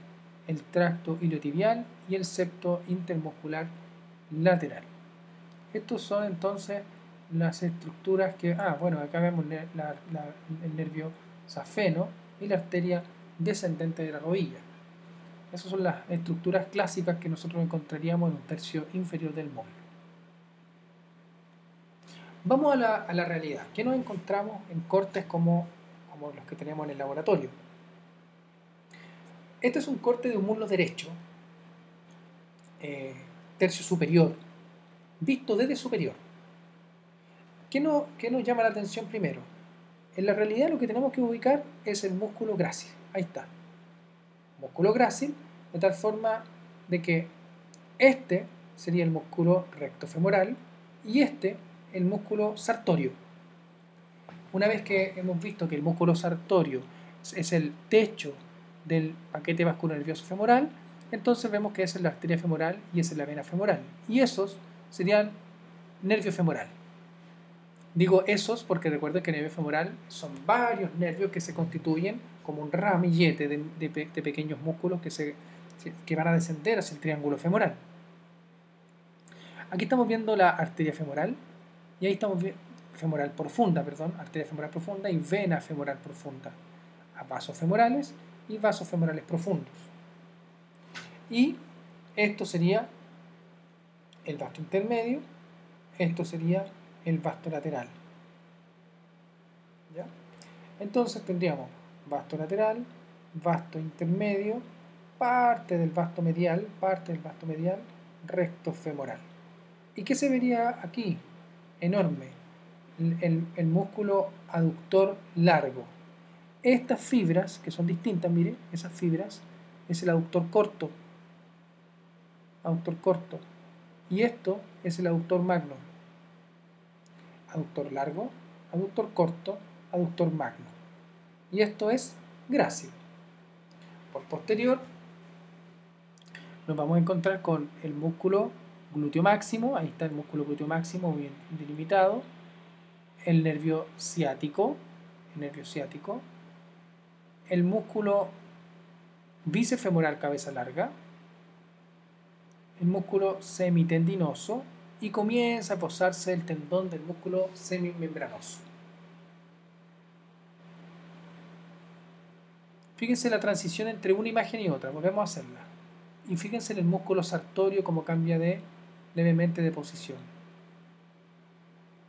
Speaker 2: el tracto iliotibial y el septo intermuscular lateral. Estos son entonces las estructuras que... bueno, acá vemos el nervio safeno y la arteria descendente de la rodilla. Esas son las estructuras clásicas que nosotros encontraríamos en un tercio inferior del muslo. Vamos a la realidad. ¿Qué nos encontramos en cortes como los que tenemos en el laboratorio? Este es un corte de un muslo derecho, tercio superior, visto desde superior. ¿Qué nos llama la atención primero? En la realidad lo que tenemos que ubicar es el músculo grácil. Ahí está. Músculo grácil, de tal forma de que este sería el músculo recto femoral y este el músculo sartorio. Una vez que hemos visto que el músculo sartorio es el techo del paquete vascular nervioso femoral, entonces vemos que esa es la arteria femoral y esa es la vena femoral. Y esos serían nervio femoral. Digo esos porque recuerden que el nervio femoral son varios nervios que se constituyen como un ramillete de pequeños músculos que van a descender hacia el triángulo femoral. Aquí estamos viendo la arteria femoral y ahí estamos viendo femoral profunda, perdón, arteria femoral profunda y vena femoral profunda, a vasos femorales y vasos femorales profundos. Y esto sería el vasto intermedio, esto sería el vasto lateral. ¿Ya? Entonces tendríamos vasto lateral, vasto intermedio, parte del vasto medial, recto femoral. ¿Y qué se vería aquí? Enorme. El músculo aductor largo. Estas fibras, que son distintas, mire, esas fibras, es el aductor corto. Y esto es el aductor magno. Aductor largo, aductor corto, aductor magno. Y esto es grácil. Por posterior, nos vamos a encontrar con el músculo glúteo máximo. Ahí está el músculo glúteo máximo bien delimitado. El nervio ciático. El músculo bíceps femoral cabeza larga. El músculo semitendinoso. Y comienza a posarse el tendón del músculo semimembranoso. Fíjense la transición entre una imagen y otra, volvemos a hacerla. Y fíjense en el músculo sartorio como cambia levemente de posición.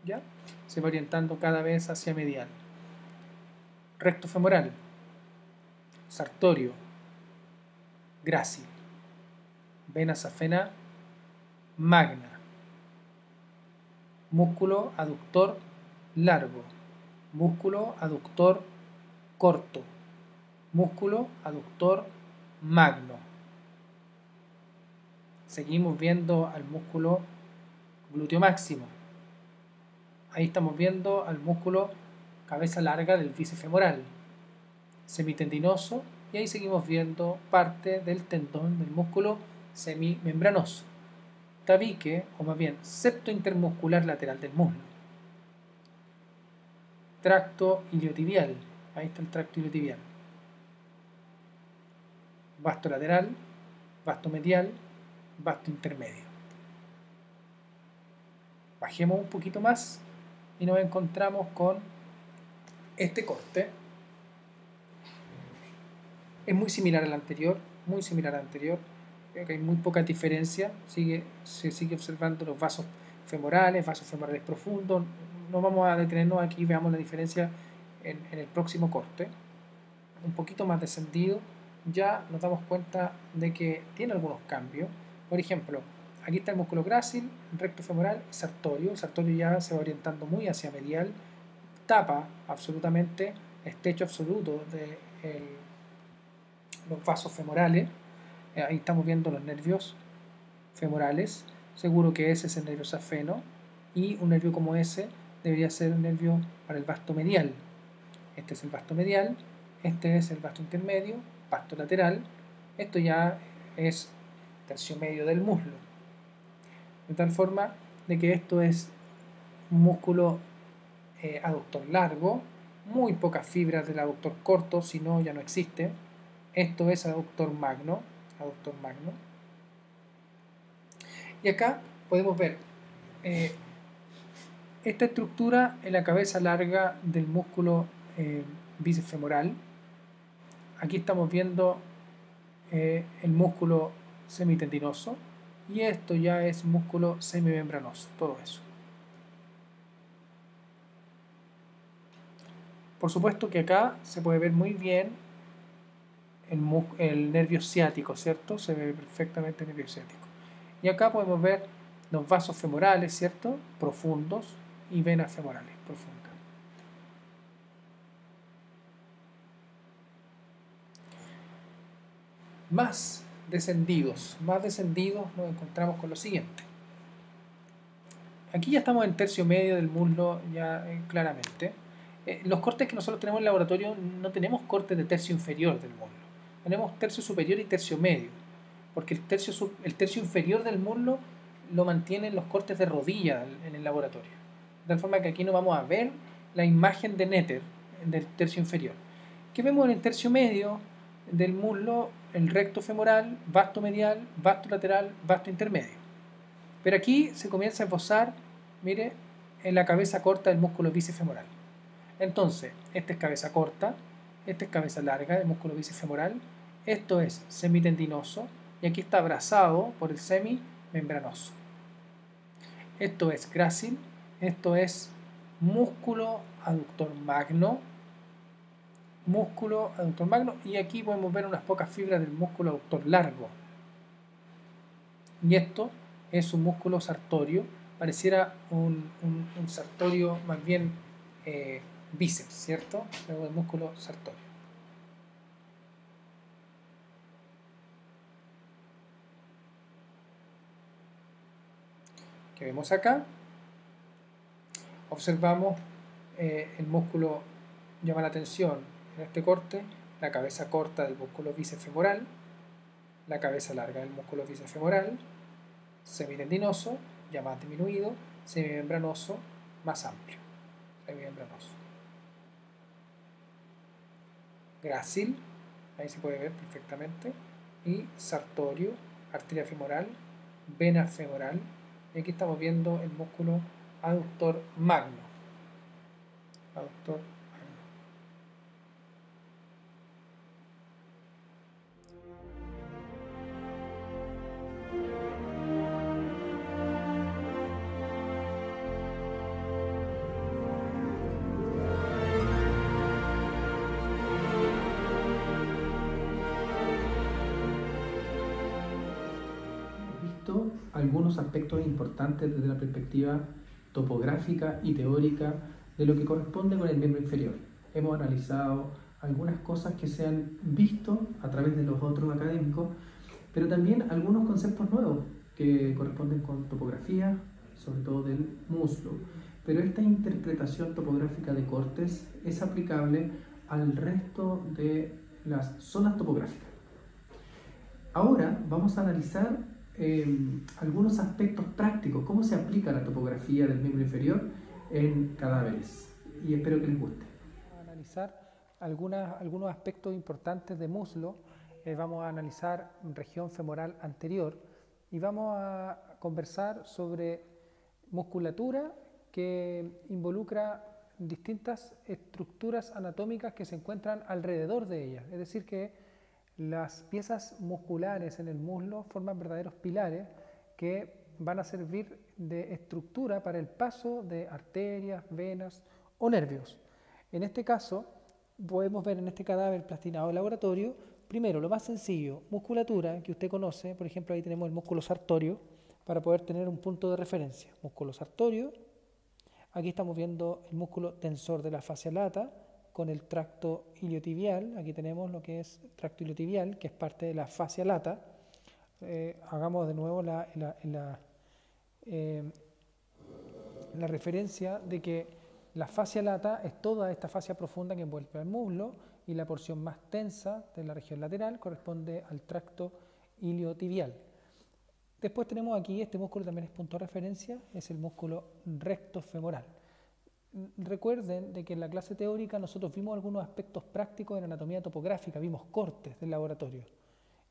Speaker 2: ¿Ya? Se va orientando cada vez hacia medial. Recto femoral, sartorio, grácil, vena safena magna, músculo aductor largo, músculo aductor corto, músculo aductor magno. Seguimos viendo al músculo glúteo máximo. Ahí estamos viendo al músculo cabeza larga del bíceps femoral, semitendinoso, y ahí seguimos viendo parte del tendón del músculo semimembranoso, tabique, o más bien septo intermuscular lateral del muslo, tracto iliotibial. Ahí está el tracto iliotibial, vasto lateral, vasto medial, vasto intermedio. Bajemos un poquito más y nos encontramos con este corte. Es muy similar al anterior, creo que hay muy poca diferencia. Se sigue observando los vasos femorales profundos. No vamos a detenernos aquí, veamos la diferencia en el próximo corte. Un poquito más descendido, ya nos damos cuenta de que tiene algunos cambios. Por ejemplo, aquí está el músculo grácil, recto femoral y sartorio. El sartorio ya se va orientando muy hacia medial, tapa absolutamente, es techo absoluto de los vasos femorales. Ahí estamos viendo los nervios femorales. Seguro que ese es el nervio safeno, y un nervio como ese debería ser un nervio para el vasto medial. Este es el vasto medial, este es el vasto intermedio, vasto lateral. Esto ya es tercio medio del muslo, de tal forma de que esto es un músculo aductor largo, muy pocas fibras del aductor corto, si no ya no existe. Esto es aductor magno. Y acá podemos ver esta estructura en la cabeza larga del músculo bíceps femoral. Aquí estamos viendo el músculo semitendinoso, y esto ya es músculo semimembranoso, todo eso. Por supuesto que acá se puede ver muy bien el nervio ciático, ¿cierto? Se ve perfectamente el nervio ciático. Y acá podemos ver los vasos femorales, ¿cierto? Profundos y venas femorales profundas. Más descendidos nos encontramos con lo siguiente. Aquí ya estamos en tercio medio del muslo, ya claramente. Los cortes que nosotros tenemos en el laboratorio no tenemos cortes de tercio inferior del muslo. Tenemos tercio superior y tercio medio, porque el tercio inferior del muslo lo mantienen los cortes de rodilla en el laboratorio. De tal forma que aquí no vamos a ver la imagen de Netter del tercio inferior. ¿Qué vemos en el tercio medio del muslo? El recto femoral, vasto medial, vasto lateral, vasto intermedio. Pero aquí se comienza a esbozar, mire, en la cabeza corta del músculo bíceps femoral. Entonces, esta es cabeza corta, esta es cabeza larga del músculo bíceps femoral, esto es semitendinoso y aquí está abrazado por el semimembranoso. Esto es grácil, esto es músculo aductor magno, y aquí podemos ver unas pocas fibras del músculo aductor largo. Y esto es un músculo sartorio, pareciera un sartorio más bien bíceps, ¿cierto? Luego el músculo sartorio. Que vemos acá, observamos el músculo, llama la atención en este corte, la cabeza corta del músculo bíceps femoral, la cabeza larga del músculo bíceps femoral, semitendinoso, ya más disminuido, semimembranoso, más amplio, semimembranoso. Grácil, ahí se puede ver perfectamente, y sartorio, arteria femoral, vena femoral, y aquí estamos viendo el músculo aductor magno. Aductor magno.
Speaker 1: Algunos aspectos importantes desde la perspectiva topográfica y teórica de lo que corresponde con el miembro inferior. Hemos analizado algunas cosas que se han visto a través de los otros académicos, pero también algunos conceptos nuevos que corresponden con topografía, sobre todo del muslo. Pero esta interpretación topográfica de cortes es aplicable al resto de las zonas topográficas. Ahora vamos a analizar algunos aspectos prácticos, cómo se aplica la topografía del miembro inferior en cadáveres, y espero que les guste.
Speaker 2: Vamos a analizar algunos aspectos importantes de muslo, vamos a analizar región femoral anterior y vamos a conversar sobre musculatura que involucra distintas estructuras anatómicas que se encuentran alrededor de ella, es decir que las piezas musculares en el muslo forman verdaderos pilares que van a servir de estructura para el paso de arterias, venas o nervios. En este caso, podemos ver en este cadáver plastinado en laboratorio, primero, lo más sencillo, musculatura que usted conoce, por ejemplo, ahí tenemos el músculo sartorio, para poder tener un punto de referencia. Músculo sartorio, aquí estamos viendo el músculo tensor de la fascia lata, con el tracto iliotibial, aquí tenemos lo que es tracto iliotibial, que es parte de la fascia lata. Hagamos de nuevo la referencia de que la fascia lata es toda esta fascia profunda que envuelve al muslo y la porción más tensa de la región lateral corresponde al tracto iliotibial. Después tenemos aquí, este músculo también es punto de referencia, es el músculo recto femoral. Recuerden de que en la clase teórica nosotros vimos algunos aspectos prácticos en anatomía topográfica, vimos cortes del laboratorio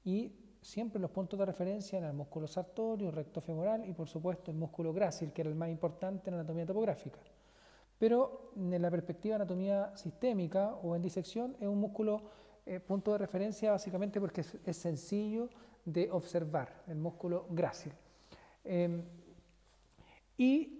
Speaker 2: y siempre los puntos de referencia eran el músculo sartorio, recto femoral y por supuesto el músculo grácil, que era el más importante en anatomía topográfica. Pero en la perspectiva de anatomía sistémica o en disección es un músculo punto de referencia básicamente porque es sencillo de observar, el músculo grácil. Y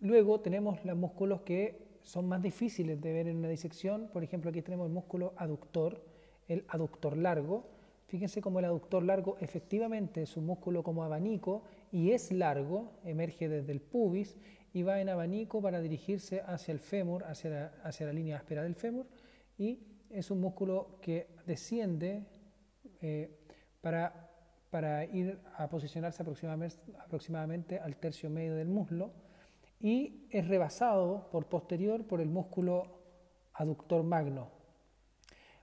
Speaker 2: luego tenemos los músculos que son más difíciles de ver en una disección. Por ejemplo, aquí tenemos el músculo aductor, el aductor largo. Fíjense cómo el aductor largo efectivamente es un músculo como abanico y es largo, emerge desde el pubis y va en abanico para dirigirse hacia el fémur, hacia la línea áspera del fémur, y es un músculo que desciende para ir a posicionarse aproximadamente al tercio medio del muslo, y es rebasado por posterior por el músculo aductor magno.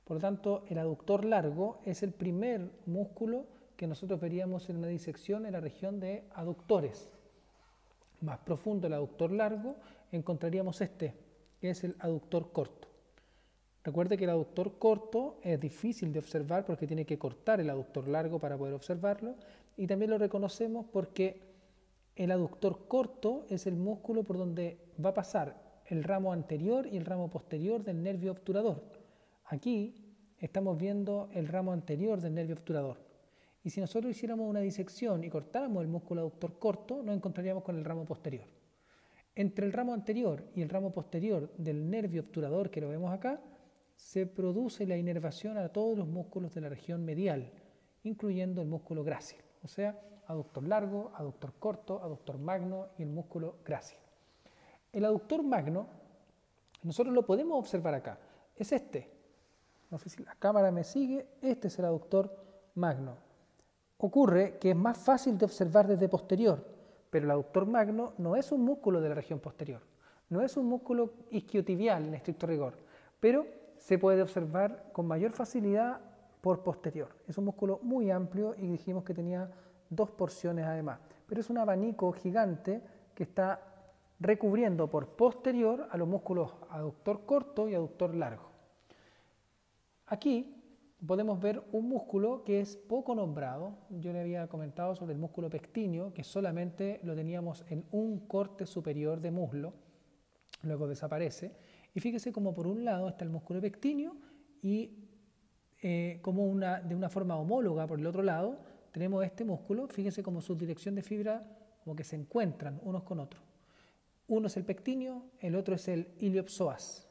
Speaker 2: Por lo tanto, el aductor largo es el primer músculo que nosotros veríamos en una disección en la región de aductores. Más profundo el aductor largo, encontraríamos este, que es el aductor corto. Recuerde que el aductor corto es difícil de observar porque tiene que cortar el aductor largo para poder observarlo, y también lo reconocemos porque el aductor corto es el músculo por donde va a pasar el ramo anterior y el ramo posterior del nervio obturador. Aquí estamos viendo el ramo anterior del nervio obturador. Y si nosotros hiciéramos una disección y cortáramos el músculo aductor corto, nos encontraríamos con el ramo posterior. Entre el ramo anterior y el ramo posterior del nervio obturador, que lo vemos acá, se produce la inervación a todos los músculos de la región medial, incluyendo el músculo grácil, o sea, aductor largo, aductor corto, aductor magno y el músculo grácil. El aductor magno, nosotros lo podemos observar acá, es este. No sé si la cámara me sigue, este es el aductor magno. Ocurre que es más fácil de observar desde posterior, pero el aductor magno no es un músculo de la región posterior, no es un músculo isquiotibial en estricto rigor, pero se puede observar con mayor facilidad por posterior. Es un músculo muy amplio y dijimos que tenía dos porciones además, pero es un abanico gigante que está recubriendo por posterior a los músculos aductor corto y aductor largo. Aquí podemos ver un músculo que es poco nombrado. Yo le había comentado sobre el músculo pectíneo, que solamente lo teníamos en un corte superior de muslo, luego desaparece. Y fíjese como por un lado está el músculo pectíneo y como de una forma homóloga por el otro lado tenemos este músculo. Fíjese como su dirección de fibra como que se encuentran unos con otros. Uno es el pectíneo, el otro es el iliopsoas.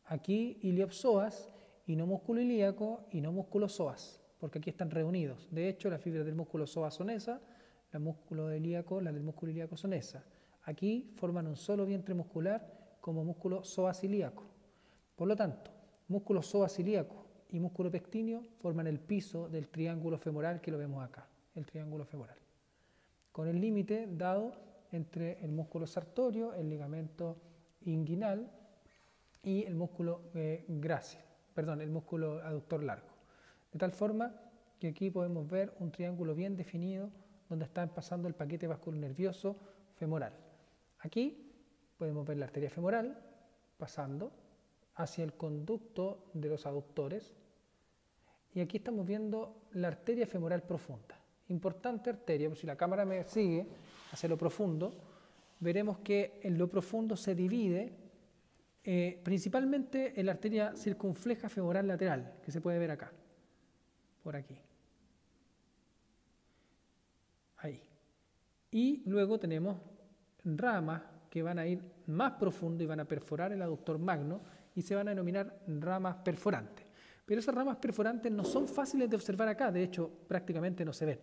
Speaker 2: Aquí iliopsoas y no músculo ilíaco y no músculo psoas, porque aquí están reunidos. De hecho, las fibras del músculo psoas son esas, las del músculo ilíaco son esas. Aquí forman un solo vientre muscular como músculo psoas ilíaco. Por lo tanto, músculo psoas ilíaco y músculo pectíneo forman el piso del triángulo femoral que lo vemos acá, el triángulo femoral, con el límite dado entre el músculo sartorio, el ligamento inguinal y el músculo grácil. El músculo aductor largo. De tal forma que aquí podemos ver un triángulo bien definido donde está pasando el paquete vasculonervioso femoral. Aquí podemos ver la arteria femoral pasando hacia el conducto de los aductores, y aquí estamos viendo la arteria femoral profunda. Importante arteria, porque si la cámara me sigue hacia lo profundo, veremos que en lo profundo se divide principalmente en la arteria circunfleja femoral lateral, que se puede ver acá, por aquí, ahí. Y luego tenemos ramas que van a ir más profundo y van a perforar el aductor magno y se van a denominar ramas perforantes. Pero esas ramas perforantes no son fáciles de observar acá, de hecho prácticamente no se ven.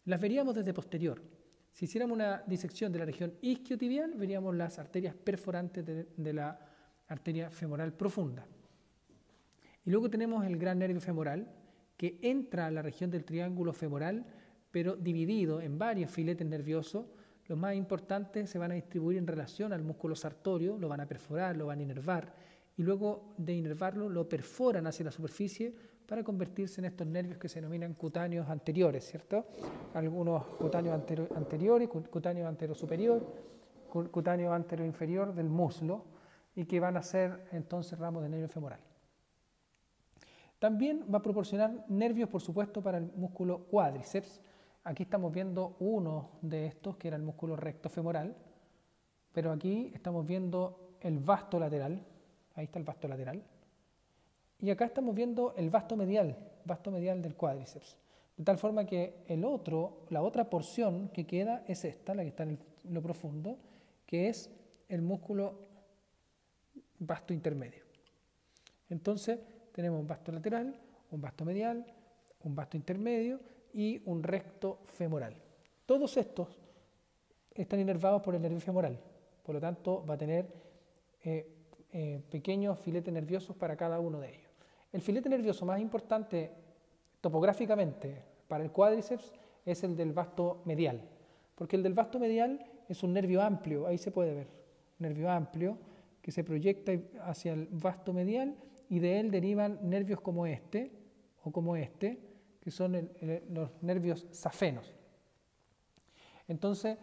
Speaker 2: Las veríamos desde posterior. Si hiciéramos una disección de la región isquiotibial, veríamos las arterias perforantes de la arteria femoral profunda. Y luego tenemos el gran nervio femoral, que entra a la región del triángulo femoral, pero dividido en varios filetes nerviosos. Los más importantes se van a distribuir en relación al músculo sartorio, lo van a perforar, lo van a inervar, y luego de inervarlo lo perforan hacia la superficie para convertirse en estos nervios que se denominan cutáneos anteriores, ¿cierto? Algunos cutáneos anteriores, cutáneo antero superior, cutáneo antero inferior del muslo, y que van a ser entonces ramos de nervio femoral. También va a proporcionar nervios, por supuesto, para el músculo cuádriceps. Aquí estamos viendo uno de estos, que era el músculo recto femoral, pero aquí estamos viendo el vasto lateral, ahí está el vasto lateral, y acá estamos viendo el vasto medial del cuádriceps, de tal forma que la otra porción que queda es esta, la que está en lo profundo, que es el músculo vasto intermedio. Entonces tenemos un vasto lateral, un vasto medial, un vasto intermedio y un recto femoral. Todos estos están inervados por el nervio femoral, por lo tanto va a tener pequeños filetes nerviosos para cada uno de ellos. El filete nervioso más importante topográficamente para el cuádriceps es el del vasto medial, porque el del vasto medial es un nervio amplio, ahí se puede ver, nervio amplio que se proyecta hacia el vasto medial y de él derivan nervios como este o como este, que son los nervios safenos. Entonces,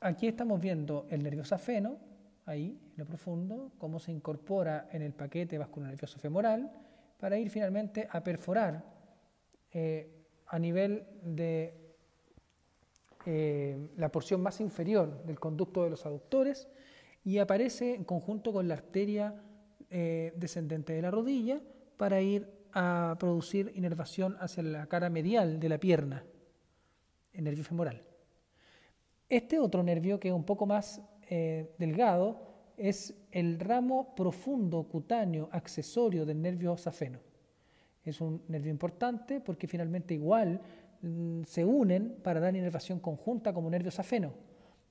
Speaker 2: aquí estamos viendo el nervio safeno, ahí en lo profundo, cómo se incorpora en el paquete vasculonervioso femoral para ir finalmente a perforar a nivel de la porción más inferior del conducto de los aductores y aparece en conjunto con la arteria descendente de la rodilla para ir a producir inervación hacia la cara medial de la pierna, el nervio femoral. Este otro nervio, que es un poco más delgado, es el ramo profundo cutáneo accesorio del nervio safeno. Es un nervio importante porque finalmente igual se unen para dar inervación conjunta como nervio safeno,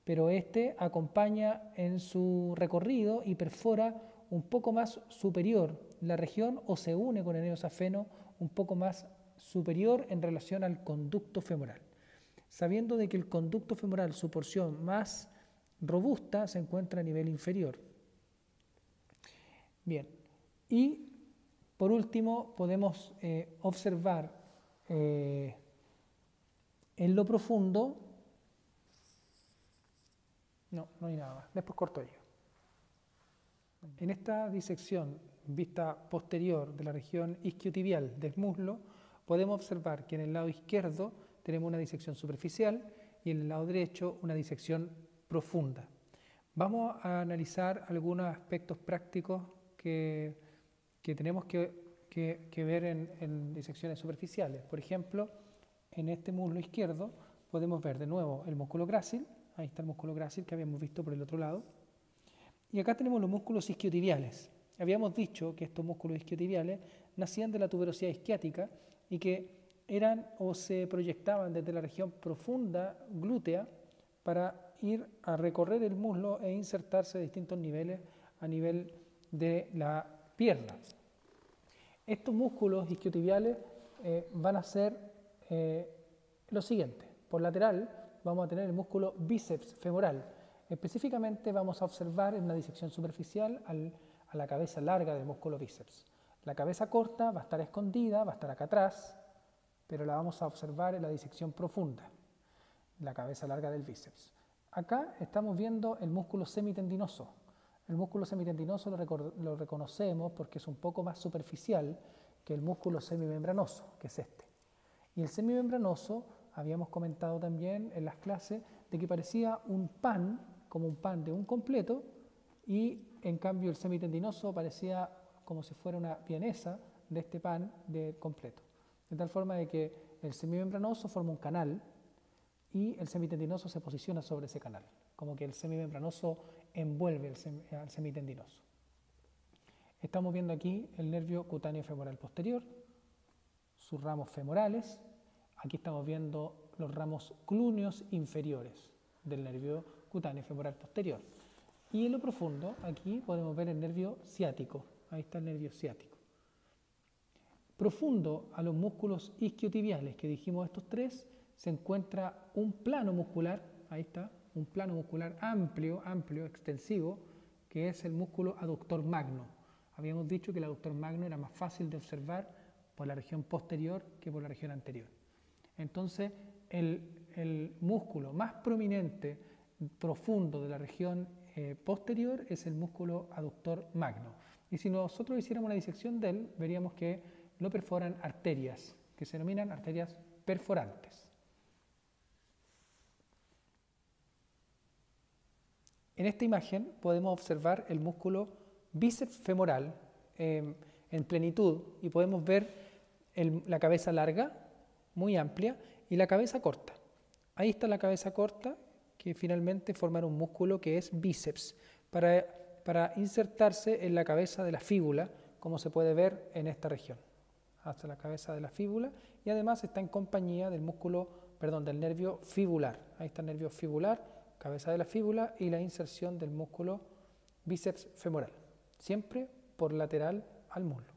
Speaker 2: pero este acompaña en su recorrido y perfora un poco más superior la región o se une con el nervio safeno un poco más superior en relación al conducto femoral, sabiendo de que el conducto femoral, su porción más robusta, se encuentra a nivel inferior. Bien, y por último podemos observar en lo profundo, no hay nada más, después corto yo. En esta disección vista posterior de la región isquiotibial del muslo, podemos observar que en el lado izquierdo tenemos una disección superficial y en el lado derecho una disección profunda. Vamos a analizar algunos aspectos prácticos que tenemos que ver en disecciones superficiales. Por ejemplo, en este muslo izquierdo podemos ver de nuevo el músculo grácil, ahí está el músculo grácil que habíamos visto por el otro lado, y acá tenemos los músculos isquiotibiales. Habíamos dicho que estos músculos isquiotibiales nacían de la tuberosidad isquiática y que eran o se proyectaban desde la región profunda glútea para ir a recorrer el muslo e insertarse a distintos niveles a nivel de la pierna. Estos músculos isquiotibiales van a ser lo siguiente. Por lateral vamos a tener el músculo bíceps femoral. Específicamente vamos a observar en una disección superficial a la cabeza larga del músculo bíceps. La cabeza corta va a estar escondida, va a estar acá atrás, pero la vamos a observar en la disección profunda, la cabeza larga del bíceps. Acá estamos viendo el músculo semitendinoso. El músculo semitendinoso lo reconocemos porque es un poco más superficial que el músculo semimembranoso, que es este. Y el semimembranoso, habíamos comentado también en las clases, de que parecía un pan, como un pan de un completo, y en cambio el semitendinoso parecía como si fuera una vienesa de este pan de completo. De tal forma de que el semimembranoso forma un canal y el semitendinoso se posiciona sobre ese canal, como que el semimembranoso envuelve al semitendinoso. Estamos viendo aquí el nervio cutáneo femoral posterior, sus ramos femorales. Aquí estamos viendo los ramos clúneos inferiores del nervio cutáneo femoral posterior. Y en lo profundo, aquí podemos ver el nervio ciático. Ahí está el nervio ciático. Profundo a los músculos isquiotibiales, que dijimos estos tres, se encuentra un plano muscular, ahí está, un plano muscular amplio, extensivo, que es el músculo aductor magno. Habíamos dicho que el aductor magno era más fácil de observar por la región posterior que por la región anterior. Entonces, el músculo más prominente, profundo de la región posterior es el músculo aductor magno. Y si nosotros hiciéramos una disección de él, veríamos que lo perforan arterias, que se denominan arterias perforantes. En esta imagen podemos observar el músculo bíceps femoral en plenitud y podemos ver la cabeza larga, muy amplia, y la cabeza corta. Ahí está la cabeza corta, que finalmente forma un músculo que es bíceps, para para insertarse en la cabeza de la fíbula, como se puede ver en esta región, hasta la cabeza de la fíbula, y además está en compañía del del nervio fibular. Ahí está el nervio fibular, cabeza de la fíbula y la inserción del músculo bíceps femoral, siempre por lateral al muslo.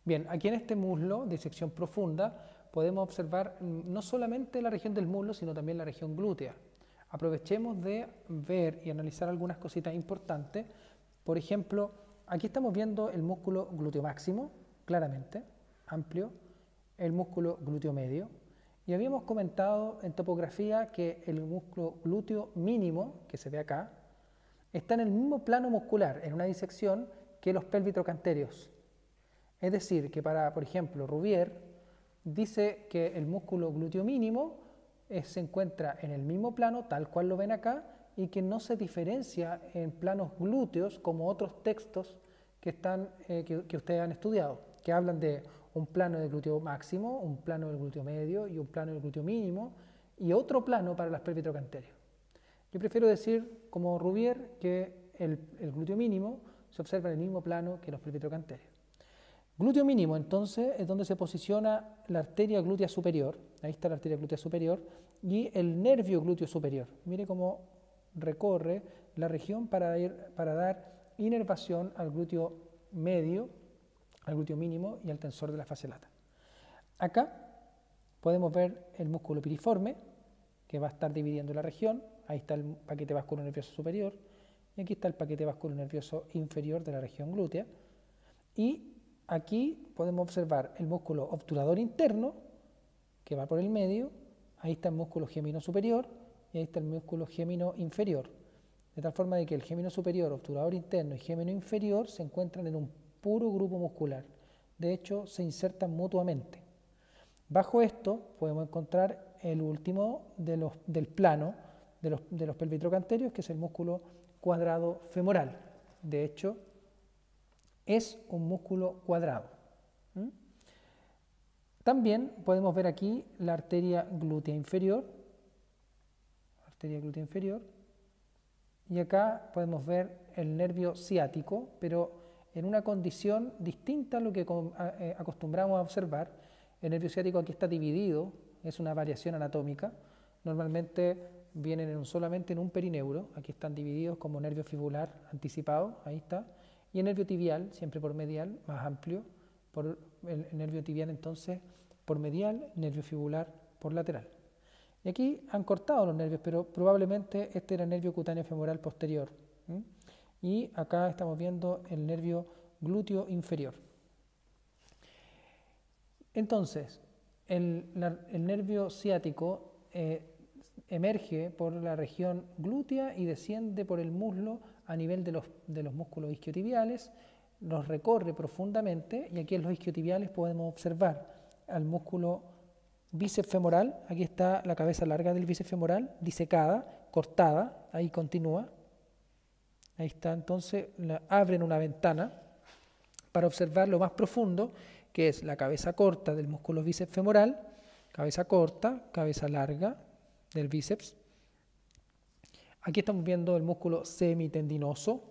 Speaker 2: Bien, aquí en este muslo, disección profunda, podemos observar no solamente la región del muslo, sino también la región glútea. Aprovechemos de ver y analizar algunas cositas importantes. Por ejemplo, aquí estamos viendo el músculo glúteo máximo, claramente, amplio, el músculo glúteo medio, y habíamos comentado en topografía que el músculo glúteo mínimo, que se ve acá, está en el mismo plano muscular, en una disección, que los pelvitrocantérios. Es decir, que para, por ejemplo, Rubier dice que el músculo glúteo mínimo se encuentra en el mismo plano, tal cual lo ven acá, y que no se diferencia en planos glúteos como otros textos que ustedes han estudiado, que hablan de un plano del glúteo máximo, un plano del glúteo medio y un plano del glúteo mínimo, y otro plano para las pelvitrocantérios. Yo prefiero decir, como Rubier, que el glúteo mínimo se observa en el mismo plano que los pelvitrocantérios. Glúteo mínimo, entonces, es donde se posiciona la arteria glútea superior. Ahí está la arteria glútea superior y el nervio glúteo superior. Mire cómo recorre la región para dar inervación al glúteo medio, al glúteo mínimo y al tensor de la fascia lata. Acá podemos ver el músculo piriforme, que va a estar dividiendo la región. Ahí está el paquete vascular nervioso superior y aquí está el paquete vascular nervioso inferior de la región glútea. Y aquí podemos observar el músculo obturador interno, que va por el medio. Ahí está el músculo gémino superior y ahí está el músculo gémino inferior. De tal forma de que el gémino superior, obturador interno y gémino inferior se encuentran en un puro grupo muscular. De hecho, se insertan mutuamente. Bajo esto podemos encontrar el último del plano de los pelvitrocanterios, que es el músculo cuadrado femoral. De hecho, es un músculo cuadrado. También podemos ver aquí la arteria glútea inferior, y acá podemos ver el nervio ciático, pero en una condición distinta a lo que acostumbramos a observar. El nervio ciático aquí está dividido, es una variación anatómica. Normalmente vienen solamente en un perineuro, aquí están divididos como nervio fibular anticipado, ahí está, y el nervio tibial, siempre por medial, más amplio, por el nervio tibial entonces por medial, nervio fibular por lateral. Y aquí han cortado los nervios, pero probablemente este era el nervio cutáneo femoral posterior. Y acá estamos viendo el nervio glúteo inferior. Entonces, el nervio ciático emerge por la región glútea y desciende por el muslo a nivel de los músculos isquiotibiales, los recorre profundamente y aquí en los isquiotibiales podemos observar al músculo bíceps femoral. Aquí está la cabeza larga del bíceps femoral, disecada, cortada, ahí continúa. Ahí está, entonces abren una ventana para observar lo más profundo, que es la cabeza corta del músculo bíceps femoral, cabeza corta, cabeza larga del bíceps. Aquí estamos viendo el músculo semitendinoso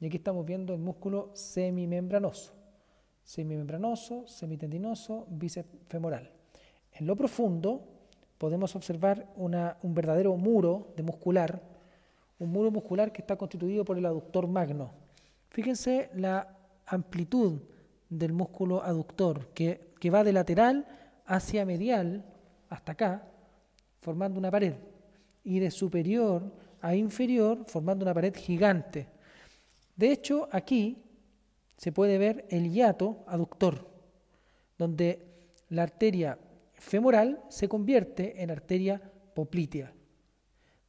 Speaker 2: y aquí estamos viendo el músculo semimembranoso, semitendinoso, bíceps femoral. En lo profundo podemos observar un verdadero muro muscular, un muro muscular que está constituido por el aductor magno. Fíjense la amplitud del músculo aductor que va de lateral hacia medial hasta acá, formando una pared, y de superior a inferior formando una pared gigante. De hecho, aquí se puede ver el hiato aductor, donde la arteria femoral se convierte en arteria poplitea,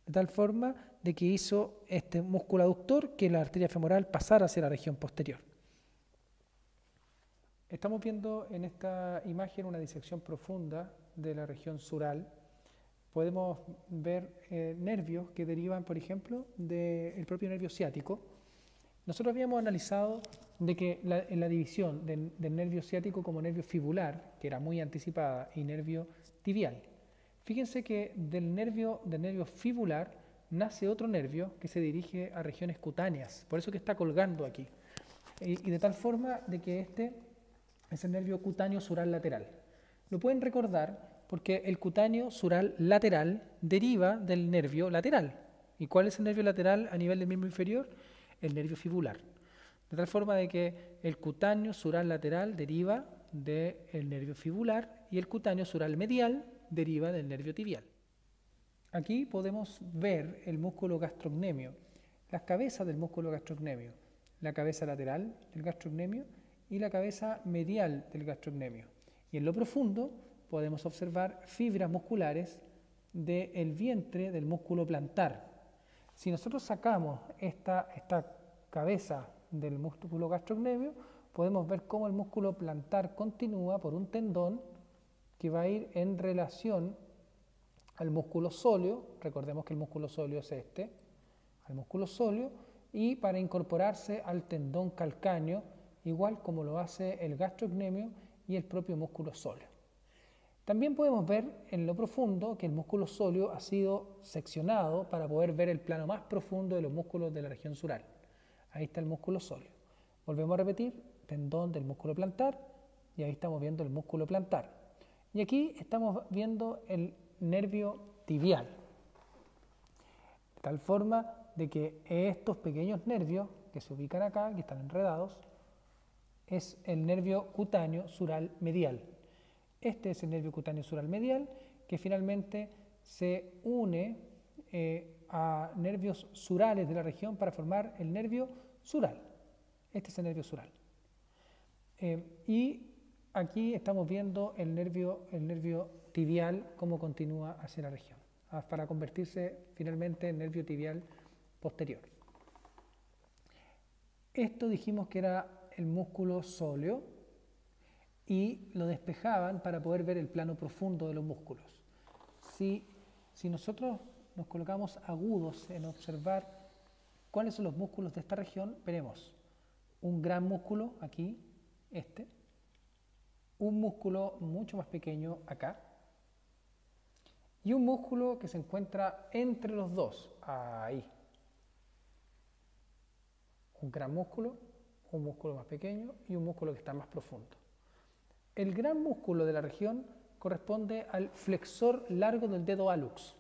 Speaker 2: de tal forma de que hizo este músculo aductor que la arteria femoral pasara hacia la región posterior. Estamos viendo en esta imagen una disección profunda de la región sural. Podemos ver nervios que derivan, por ejemplo, del propio nervio ciático. Nosotros habíamos analizado de que en la división del nervio ciático como nervio fibular, que era muy anticipada, y nervio tibial. Fíjense que del nervio fibular nace otro nervio que se dirige a regiones cutáneas, por eso que está colgando aquí. Y de tal forma de que este es el nervio cutáneo sural lateral. Lo pueden recordar porque el cutáneo sural lateral deriva del nervio lateral. ¿Y cuál es el nervio lateral a nivel del miembro inferior? El nervio fibular. De tal forma de que el cutáneo sural lateral deriva del nervio fibular y el cutáneo sural medial deriva del nervio tibial. Aquí podemos ver el músculo gastrocnemio, las cabezas del músculo gastrocnemio, la cabeza lateral del gastrocnemio y la cabeza medial del gastrocnemio. Y en lo profundo podemos observar fibras musculares del vientre del músculo plantar. Si nosotros sacamos esta cabeza del músculo gastrocnemio, podemos ver cómo el músculo plantar continúa por un tendón que va a ir en relación al músculo sóleo. Recordemos que el músculo sóleo es este, al músculo sóleo, y para incorporarse al tendón calcáneo, igual como lo hace el gastrocnemio y el propio músculo sóleo. También podemos ver en lo profundo que el músculo sóleo ha sido seccionado para poder ver el plano más profundo de los músculos de la región sural. Ahí está el músculo sóleo. Volvemos a repetir, tendón del músculo plantar, y ahí estamos viendo el músculo plantar. Y aquí estamos viendo el nervio tibial, de tal forma de que estos pequeños nervios que se ubican acá, que están enredados, es el nervio cutáneo sural medial. Este es el nervio cutáneo sural medial que finalmente se une a nervios surales de la región para formar el nervio sural. Este es el nervio sural. Y aquí estamos viendo el nervio tibial, cómo continúa hacia la región, para convertirse finalmente en nervio tibial posterior. Esto dijimos que era el músculo sóleo y lo despejaban para poder ver el plano profundo de los músculos. Si nosotros nos colocamos agudos en observar cuáles son los músculos de esta región, veremos un gran músculo aquí, un músculo mucho más pequeño acá, y un músculo que se encuentra entre los dos, ahí. Un gran músculo, un músculo más pequeño y un músculo que está más profundo. El gran músculo de la región corresponde al flexor largo del dedo hallux.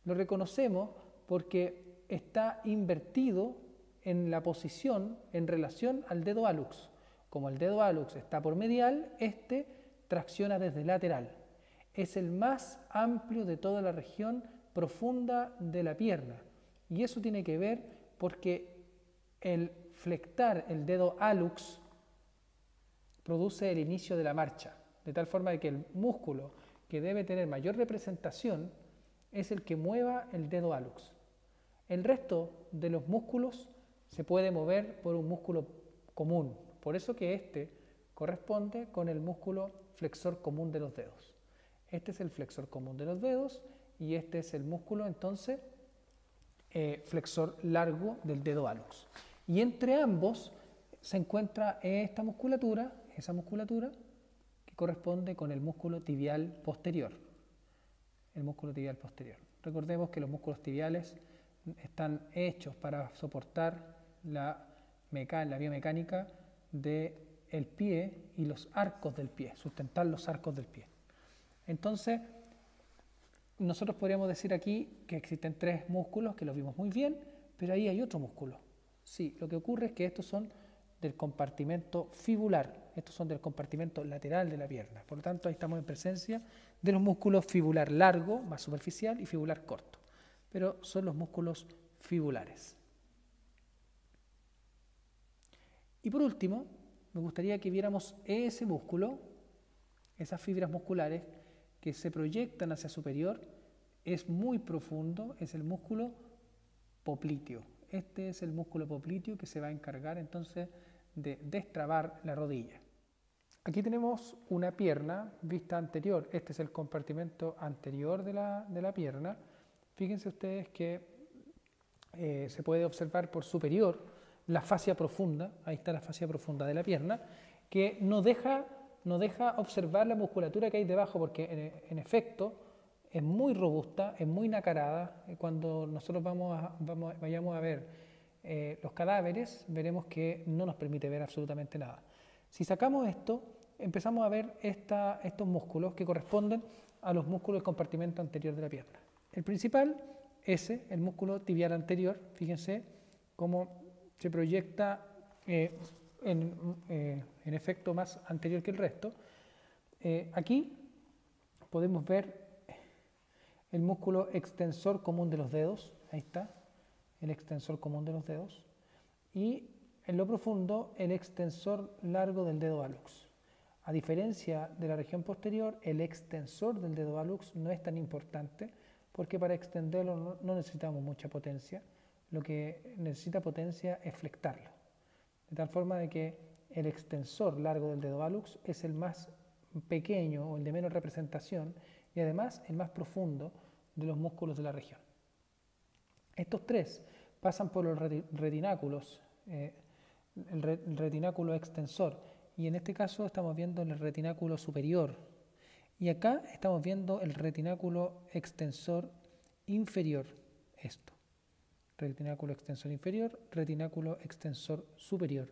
Speaker 2: Lo reconocemos porque está invertido en la posición en relación al dedo hallux. Como el dedo hallux está por medial, este tracciona desde lateral. Es el más amplio de toda la región profunda de la pierna. Y eso tiene que ver porque el flectar el dedo hallux produce el inicio de la marcha, de tal forma que el músculo que debe tener mayor representación es el que mueva el dedo hallux. El resto de los músculos se puede mover por un músculo común, por eso que este corresponde con el músculo flexor común de los dedos. Este es el flexor común de los dedos y este es el músculo entonces flexor largo del dedo hallux. Y entre ambos se encuentra esa musculatura que corresponde con el músculo tibial posterior. El músculo tibial posterior. Recordemos que los músculos tibiales están hechos para soportar la biomecánica del pie y los arcos del pie, sustentar los arcos del pie. Entonces, nosotros podríamos decir aquí que existen tres músculos, que los vimos muy bien, pero ahí hay otro músculo. Sí, lo que ocurre es que estos son del compartimento fibular, estos son del compartimento lateral de la pierna. Por lo tanto, ahí estamos en presencia de los músculos fibular largo, más superficial, y fibular corto. Pero son los músculos fibulares. Y por último, me gustaría que viéramos ese músculo, esas fibras musculares que se proyectan hacia superior, es muy profundo, es el músculo popliteo. Este es el músculo popliteo que se va a encargar entonces de destrabar la rodilla. Aquí tenemos una pierna vista anterior. Este es el compartimento anterior de la pierna. Fíjense ustedes que se puede observar por superior la fascia profunda. Ahí está la fascia profunda de la pierna, que no deja observar la musculatura que hay debajo, porque en efecto es muy robusta, es muy nacarada. Cuando nosotros vayamos a ver los cadáveres, veremos que no nos permite ver absolutamente nada. Si sacamos esto, empezamos a ver estos músculos que corresponden a los músculos del compartimento anterior de la pierna. El principal, el músculo tibial anterior, fíjense cómo se proyecta en efecto más anterior que el resto. Aquí podemos ver el músculo extensor común de los dedos, ahí está, el extensor común de los dedos, y en lo profundo el extensor largo del dedo hallux. A diferencia de la región posterior, el extensor del dedo hallux no es tan importante porque para extenderlo no necesitamos mucha potencia, lo que necesita potencia es flectarlo. De tal forma de que el extensor largo del dedo hallux es el más pequeño o el de menos representación y además el más profundo de los músculos de la región. Estos tres pasan por los retináculos, el retináculo extensor, y en este caso estamos viendo el retináculo superior, y acá estamos viendo el retináculo extensor inferior, retináculo extensor inferior, retináculo extensor superior.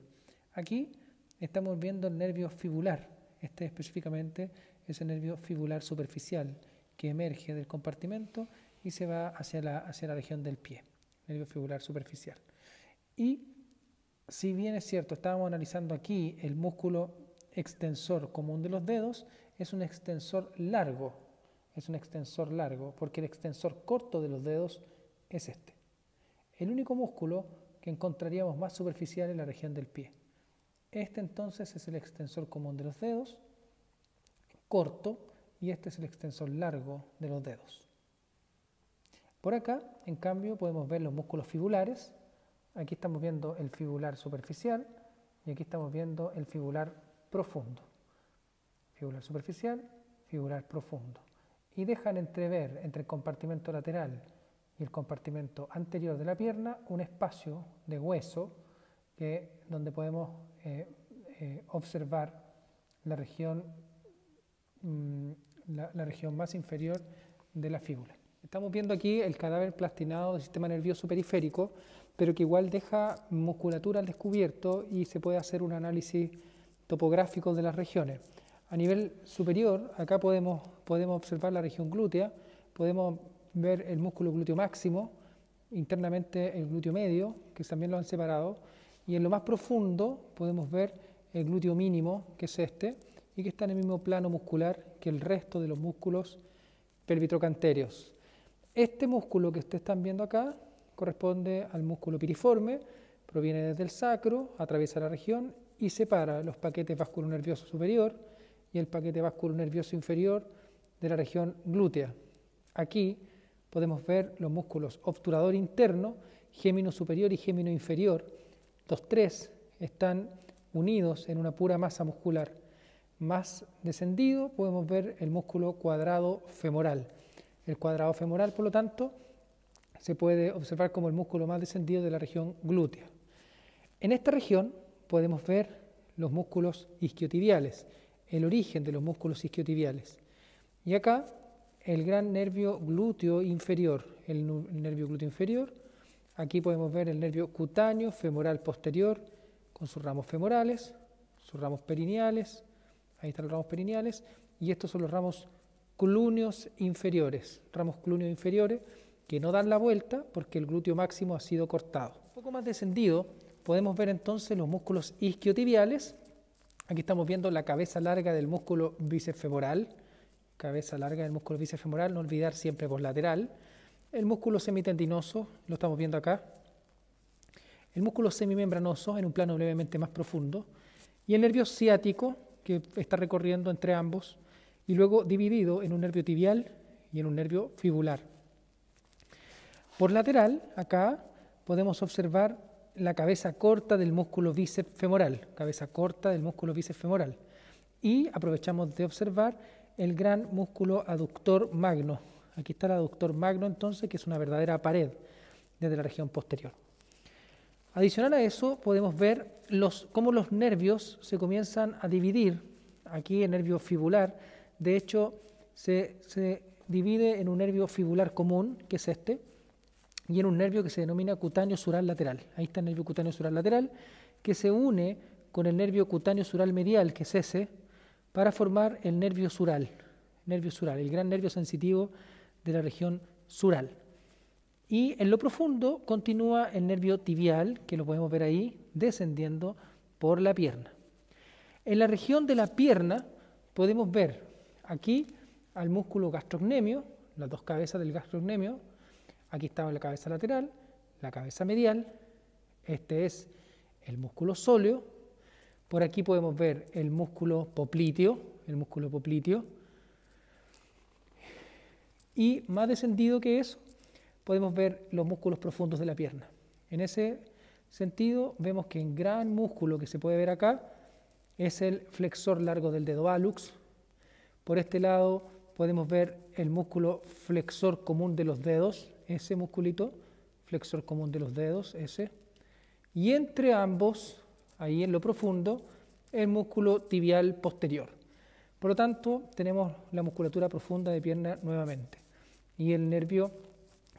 Speaker 2: Aquí estamos viendo el nervio fibular, específicamente es el nervio fibular superficial que emerge del compartimento y se va hacia la región del pie, nervio fibular superficial. Y si bien es cierto, estábamos analizando aquí el músculo extensor común de los dedos, es un extensor largo, porque el extensor corto de los dedos es este. El único músculo que encontraríamos más superficial en la región del pie. Este entonces es el extensor común de los dedos, corto, y este es el extensor largo de los dedos. Por acá, en cambio, podemos ver los músculos fibulares. Aquí estamos viendo el fibular superficial y aquí estamos viendo el fibular profundo. Fibular superficial, fibular profundo. Y dejan entrever entre el compartimento lateral y el compartimento anterior de la pierna un espacio de hueso donde podemos observar la región más inferior de la fíbula. Estamos viendo aquí el cadáver plastinado del sistema nervioso periférico, pero que igual deja musculatura al descubierto y se puede hacer un análisis topográfico de las regiones. A nivel superior, acá podemos observar la región glútea, podemos ver el músculo glúteo máximo, internamente el glúteo medio, que también lo han separado, y en lo más profundo podemos ver el glúteo mínimo, que es este, y que está en el mismo plano muscular que el resto de los músculos pelvitrocantérios. Este músculo que ustedes están viendo acá corresponde al músculo piriforme, proviene desde el sacro, atraviesa la región y separa los paquetes vasculonervioso superior y el paquete vasculonervioso inferior de la región glútea. Aquí podemos ver los músculos obturador interno, gémino superior y gémino inferior. Los tres están unidos en una pura masa muscular. Más descendido podemos ver el músculo cuadrado femoral. El cuadrado femoral, por lo tanto, se puede observar como el músculo más descendido de la región glútea. En esta región podemos ver los músculos isquiotibiales, el origen de los músculos isquiotibiales. Y acá el gran nervio glúteo inferior, el nervio glúteo inferior. Aquí podemos ver el nervio cutáneo femoral posterior con sus ramos femorales, sus ramos perineales. Ahí están los ramos perineales y estos son los ramos clúneos inferiores, que no dan la vuelta porque el glúteo máximo ha sido cortado. Un poco más descendido podemos ver entonces los músculos isquiotibiales. Aquí estamos viendo la cabeza larga del músculo bíceps femoral, no olvidar siempre poslateral. El músculo semitendinoso, lo estamos viendo acá. El músculo semimembranoso en un plano levemente más profundo. Y el nervio ciático, que está recorriendo entre ambos, y luego dividido en un nervio tibial y en un nervio fibular. Por lateral, acá, podemos observar la cabeza corta del músculo bíceps femoral, y aprovechamos de observar el gran músculo aductor magno. Aquí está el aductor magno, entonces, que es una verdadera pared desde la región posterior. Adicional a eso, podemos ver cómo los nervios se comienzan a dividir. Aquí el nervio fibular, de hecho, se divide en un nervio fibular común, que es este, y en un nervio que se denomina cutáneo sural lateral. Ahí está el nervio cutáneo sural lateral, que se une con el nervio cutáneo sural medial, que es ese, para formar el nervio sural, el gran nervio sensitivo de la región sural. Y en lo profundo continúa el nervio tibial, que lo podemos ver ahí, descendiendo por la pierna. En la región de la pierna podemos ver aquí al músculo gastrocnemio, las dos cabezas del gastrocnemio. Aquí estaba la cabeza lateral, la cabeza medial. Este es el músculo sóleo. Por aquí podemos ver el músculo popliteo, y más descendido que eso, podemos ver los músculos profundos de la pierna. En ese sentido, vemos que el gran músculo que se puede ver acá es el flexor largo del dedo hallux. Por este lado podemos ver el músculo flexor común de los dedos, ese musculito, flexor común de los dedos, ese. Y entre ambos, ahí en lo profundo, el músculo tibial posterior. Por lo tanto, tenemos la musculatura profunda de pierna nuevamente. Y el nervio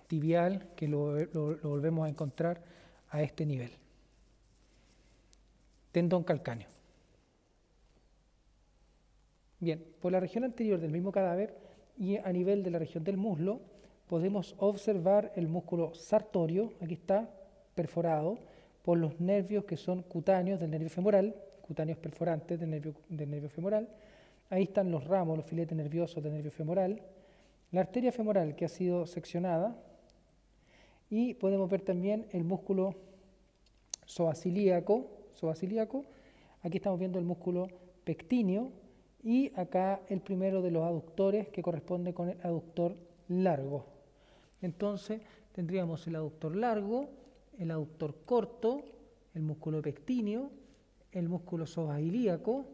Speaker 2: tibial, que lo volvemos a encontrar a este nivel. Tendón calcáneo. Bien, por la región anterior del mismo cadáver y a nivel de la región del muslo, podemos observar el músculo sartorio, aquí está, perforado, por los nervios que son cutáneos del nervio femoral, cutáneos perforantes del nervio femoral. Ahí están los ramos, los filetes nerviosos del nervio femoral, la arteria femoral que ha sido seccionada, y podemos ver también el músculo psoasiliaco. Aquí estamos viendo el músculo pectíneo y acá el primero de los aductores que corresponde con el aductor largo. Entonces tendríamos el aductor largo, el aductor corto, el músculo pectíneo, el músculo psoasiliaco,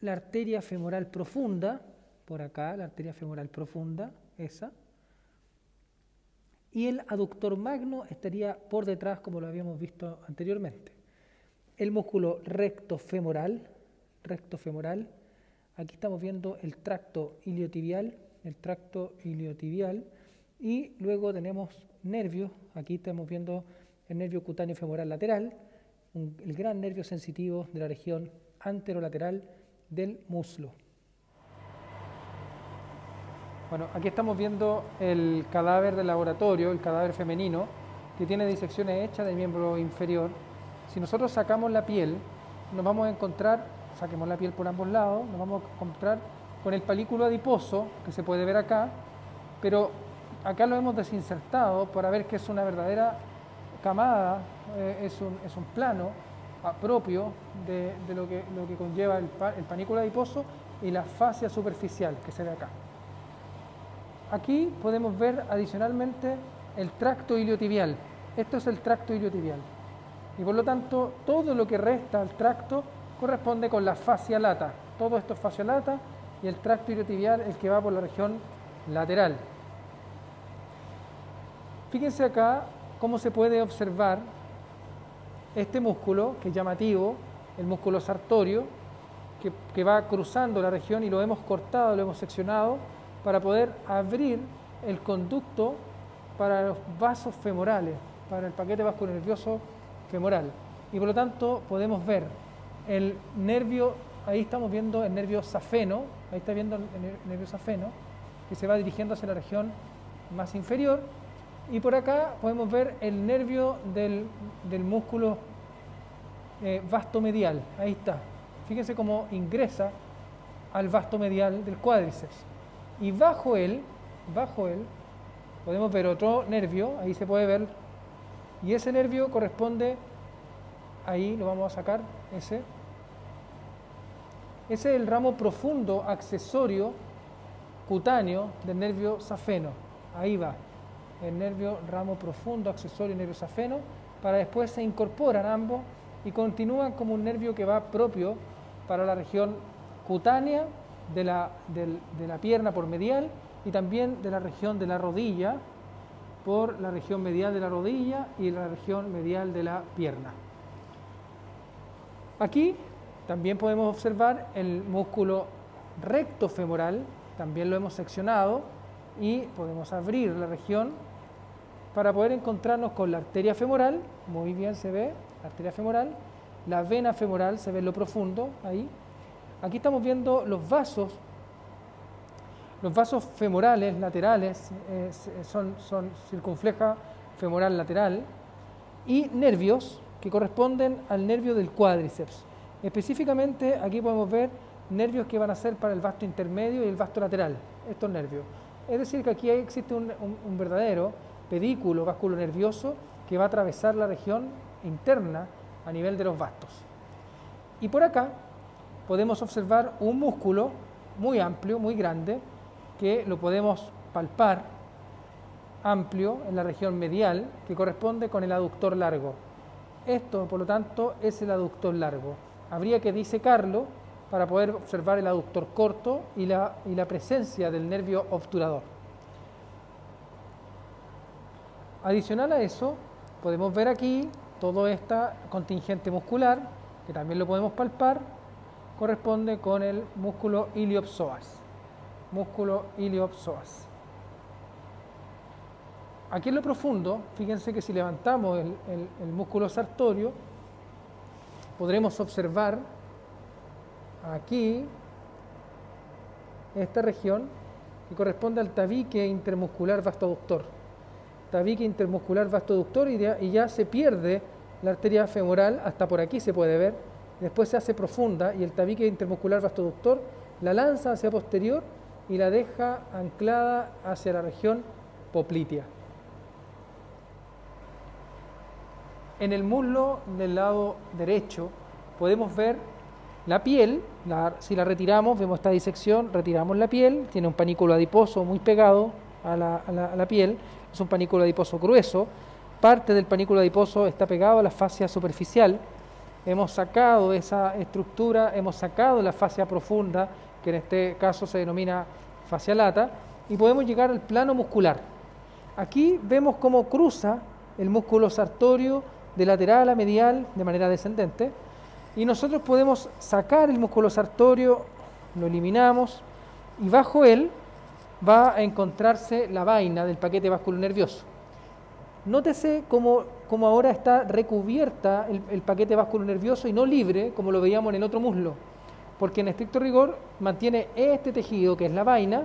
Speaker 2: la arteria femoral profunda, por acá la arteria femoral profunda, esa, y el aductor magno estaría por detrás como lo habíamos visto anteriormente. El músculo recto femoral, aquí estamos viendo el tracto iliotibial, y luego tenemos nervios, aquí estamos viendo el nervio cutáneo femoral lateral, el gran nervio sensitivo de la región anterolateral del muslo. Bueno, aquí estamos viendo el cadáver del laboratorio, el cadáver femenino, que tiene disecciones hechas del miembro inferior. Si nosotros sacamos la piel, nos vamos a encontrar, saquemos la piel por ambos lados, nos vamos a encontrar con el palículo adiposo, que se puede ver acá, pero acá lo hemos desinsertado para ver que es una verdadera camada, es un plano propio de lo que conlleva el panículo adiposo y la fascia superficial que se ve acá. Aquí podemos ver adicionalmente el tracto iliotibial. Esto es el tracto iliotibial. Y por lo tanto, todo lo que resta al tracto corresponde con la fascia lata. Todo esto es fascia lata y el tracto iliotibial el que va por la región lateral. Fíjense acá cómo se puede observar este músculo, que es llamativo, el músculo sartorio, que va cruzando la región y lo hemos cortado, lo hemos seccionado, para poder abrir el conducto para los vasos femorales, para el paquete vasculonervioso femoral. Y por lo tanto podemos ver el nervio, ahí estamos viendo el nervio safeno, ahí está viendo el nervio safeno, que se va dirigiendo hacia la región más inferior, y por acá podemos ver el nervio del músculo vasto medial, ahí está. Fíjense cómo ingresa al vasto medial del cuádriceps. Y bajo él, podemos ver otro nervio, ahí se puede ver, y ese nervio corresponde, ahí lo vamos a sacar, ese es el ramo profundo accesorio cutáneo del nervio safeno, ahí va, el nervio ramo profundo accesorio nervio safeno, para después se incorporan ambos y continúan como un nervio que va propio para la región cutánea de la pierna por medial y también de la región de la rodilla por la región medial de la rodilla y la región medial de la pierna. Aquí también podemos observar el músculo recto femoral también lo hemos seccionado y podemos abrir la región para poder encontrarnos con la arteria femoral, muy bien se ve, la arteria femoral, la vena femoral se ve en lo profundo, ahí. Aquí estamos viendo los vasos femorales laterales, son circunfleja femoral lateral, y nervios que corresponden al nervio del cuádriceps. Específicamente aquí podemos ver nervios que van a ser para el vasto intermedio y el vasto lateral, estos nervios. Es decir, que aquí existe un verdadero pedículo vasculonervioso que va a atravesar la región interna a nivel de los vastos. Y por acá podemos observar un músculo muy amplio, muy grande, que lo podemos palpar amplio en la región medial, que corresponde con el aductor largo. Esto, por lo tanto, es el aductor largo. Habría que disecarlo para poder observar el aductor corto y la presencia del nervio obturador. Adicional a eso, podemos ver aquí todo este contingente muscular, que también lo podemos palpar, corresponde con el músculo iliopsoas. Músculo iliopsoas. Aquí en lo profundo, fíjense que si levantamos el músculo sartorio, podremos observar aquí esta región que corresponde al tabique intermuscular vastoaductor. Tabique intermuscular vastoaductor y ya se pierde la arteria femoral, hasta por aquí se puede ver, después se hace profunda y el tabique intermuscular vastoaductor la lanza hacia posterior y la deja anclada hacia la región poplitea. En el muslo del lado derecho podemos ver la piel, si la retiramos, vemos esta disección, retiramos la piel, tiene un panículo adiposo muy pegado a la piel, es un panículo adiposo grueso, parte del panículo adiposo está pegado a la fascia superficial, hemos sacado esa estructura, hemos sacado la fascia profunda, que en este caso se denomina fascia lata, y podemos llegar al plano muscular. Aquí vemos cómo cruza el músculo sartorio de lateral a medial de manera descendente, y nosotros podemos sacar el músculo sartorio, lo eliminamos, y bajo él va a encontrarse la vaina del paquete vasculonervioso. Nótese cómo ahora está recubierta el paquete vasculonervioso y no libre, como lo veíamos en el otro muslo, porque en estricto rigor mantiene este tejido, que es la vaina,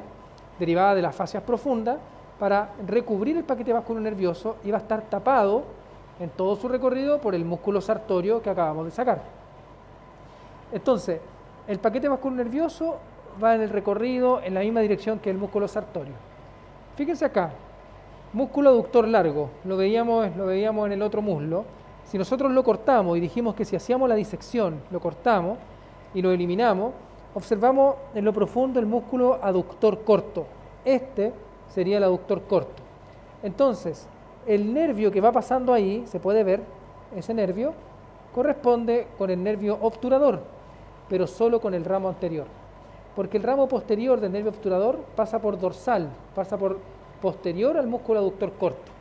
Speaker 2: derivada de las fascias profundas, para recubrir el paquete vasculonervioso, y va a estar tapado en todo su recorrido por el músculo sartorio que acabamos de sacar. Entonces, el paquete vasculonervioso va en el recorrido en la misma dirección que el músculo sartorio. Fíjense acá, músculo aductor largo, lo veíamos en el otro muslo. Si nosotros lo cortamos y dijimos que si hacíamos la disección, lo cortamos y lo eliminamos, observamos en lo profundo el músculo aductor corto. Este sería el aductor corto. Entonces, el nervio que va pasando ahí, se puede ver, ese nervio corresponde con el nervio obturador, pero solo con el ramo anterior. Porque el ramo posterior del nervio obturador pasa por dorsal, pasa por posterior al músculo aductor corto,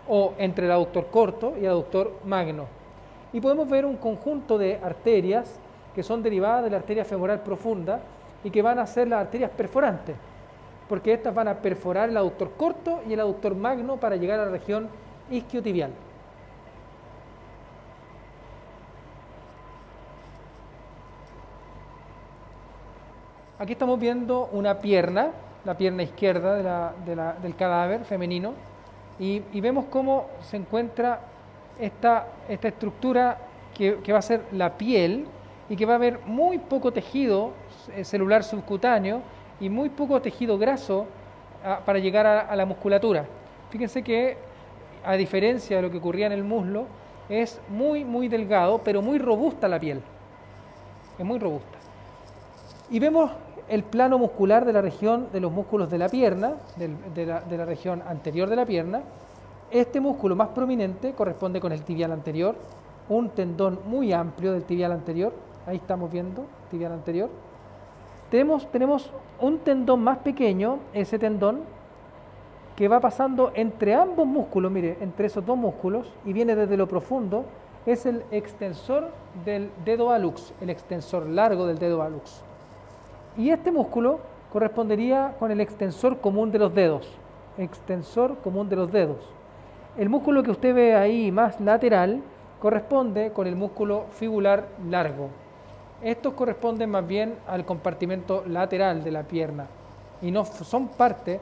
Speaker 2: o entre el aductor corto y el aductor magno. Y podemos ver un conjunto de arterias que son derivadas de la arteria femoral profunda y que van a ser las arterias perforantes, porque estas van a perforar el aductor corto y el aductor magno para llegar a la región isquiotibial. Aquí estamos viendo una pierna, la pierna izquierda del cadáver femenino, y vemos cómo se encuentra esta estructura que va a ser la piel, y que va a haber muy poco tejido celular subcutáneo y muy poco tejido graso para llegar a la musculatura. Fíjense que, a diferencia de lo que ocurría en el muslo, es muy delgado, pero muy robusta la piel. Es muy robusta. Y vemos el plano muscular de la región de los músculos de la pierna, de la región anterior de la pierna. Este músculo más prominente corresponde con el tibial anterior, un tendón muy amplio del tibial anterior. Ahí estamos viendo tibial anterior. Tenemos un tendón más pequeño, ese tendón, que va pasando entre ambos músculos, mire, entre esos dos músculos, y viene desde lo profundo, es el extensor del dedo hallux, el extensor largo del dedo hallux. Y este músculo correspondería con el extensor común de los dedos. Extensor común de los dedos. El músculo que usted ve ahí más lateral corresponde con el músculo fibular largo. Estos corresponden más bien al compartimento lateral de la pierna y no son parte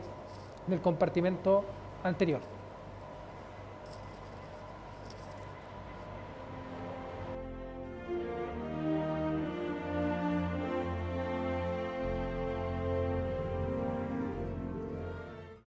Speaker 2: del compartimento anterior.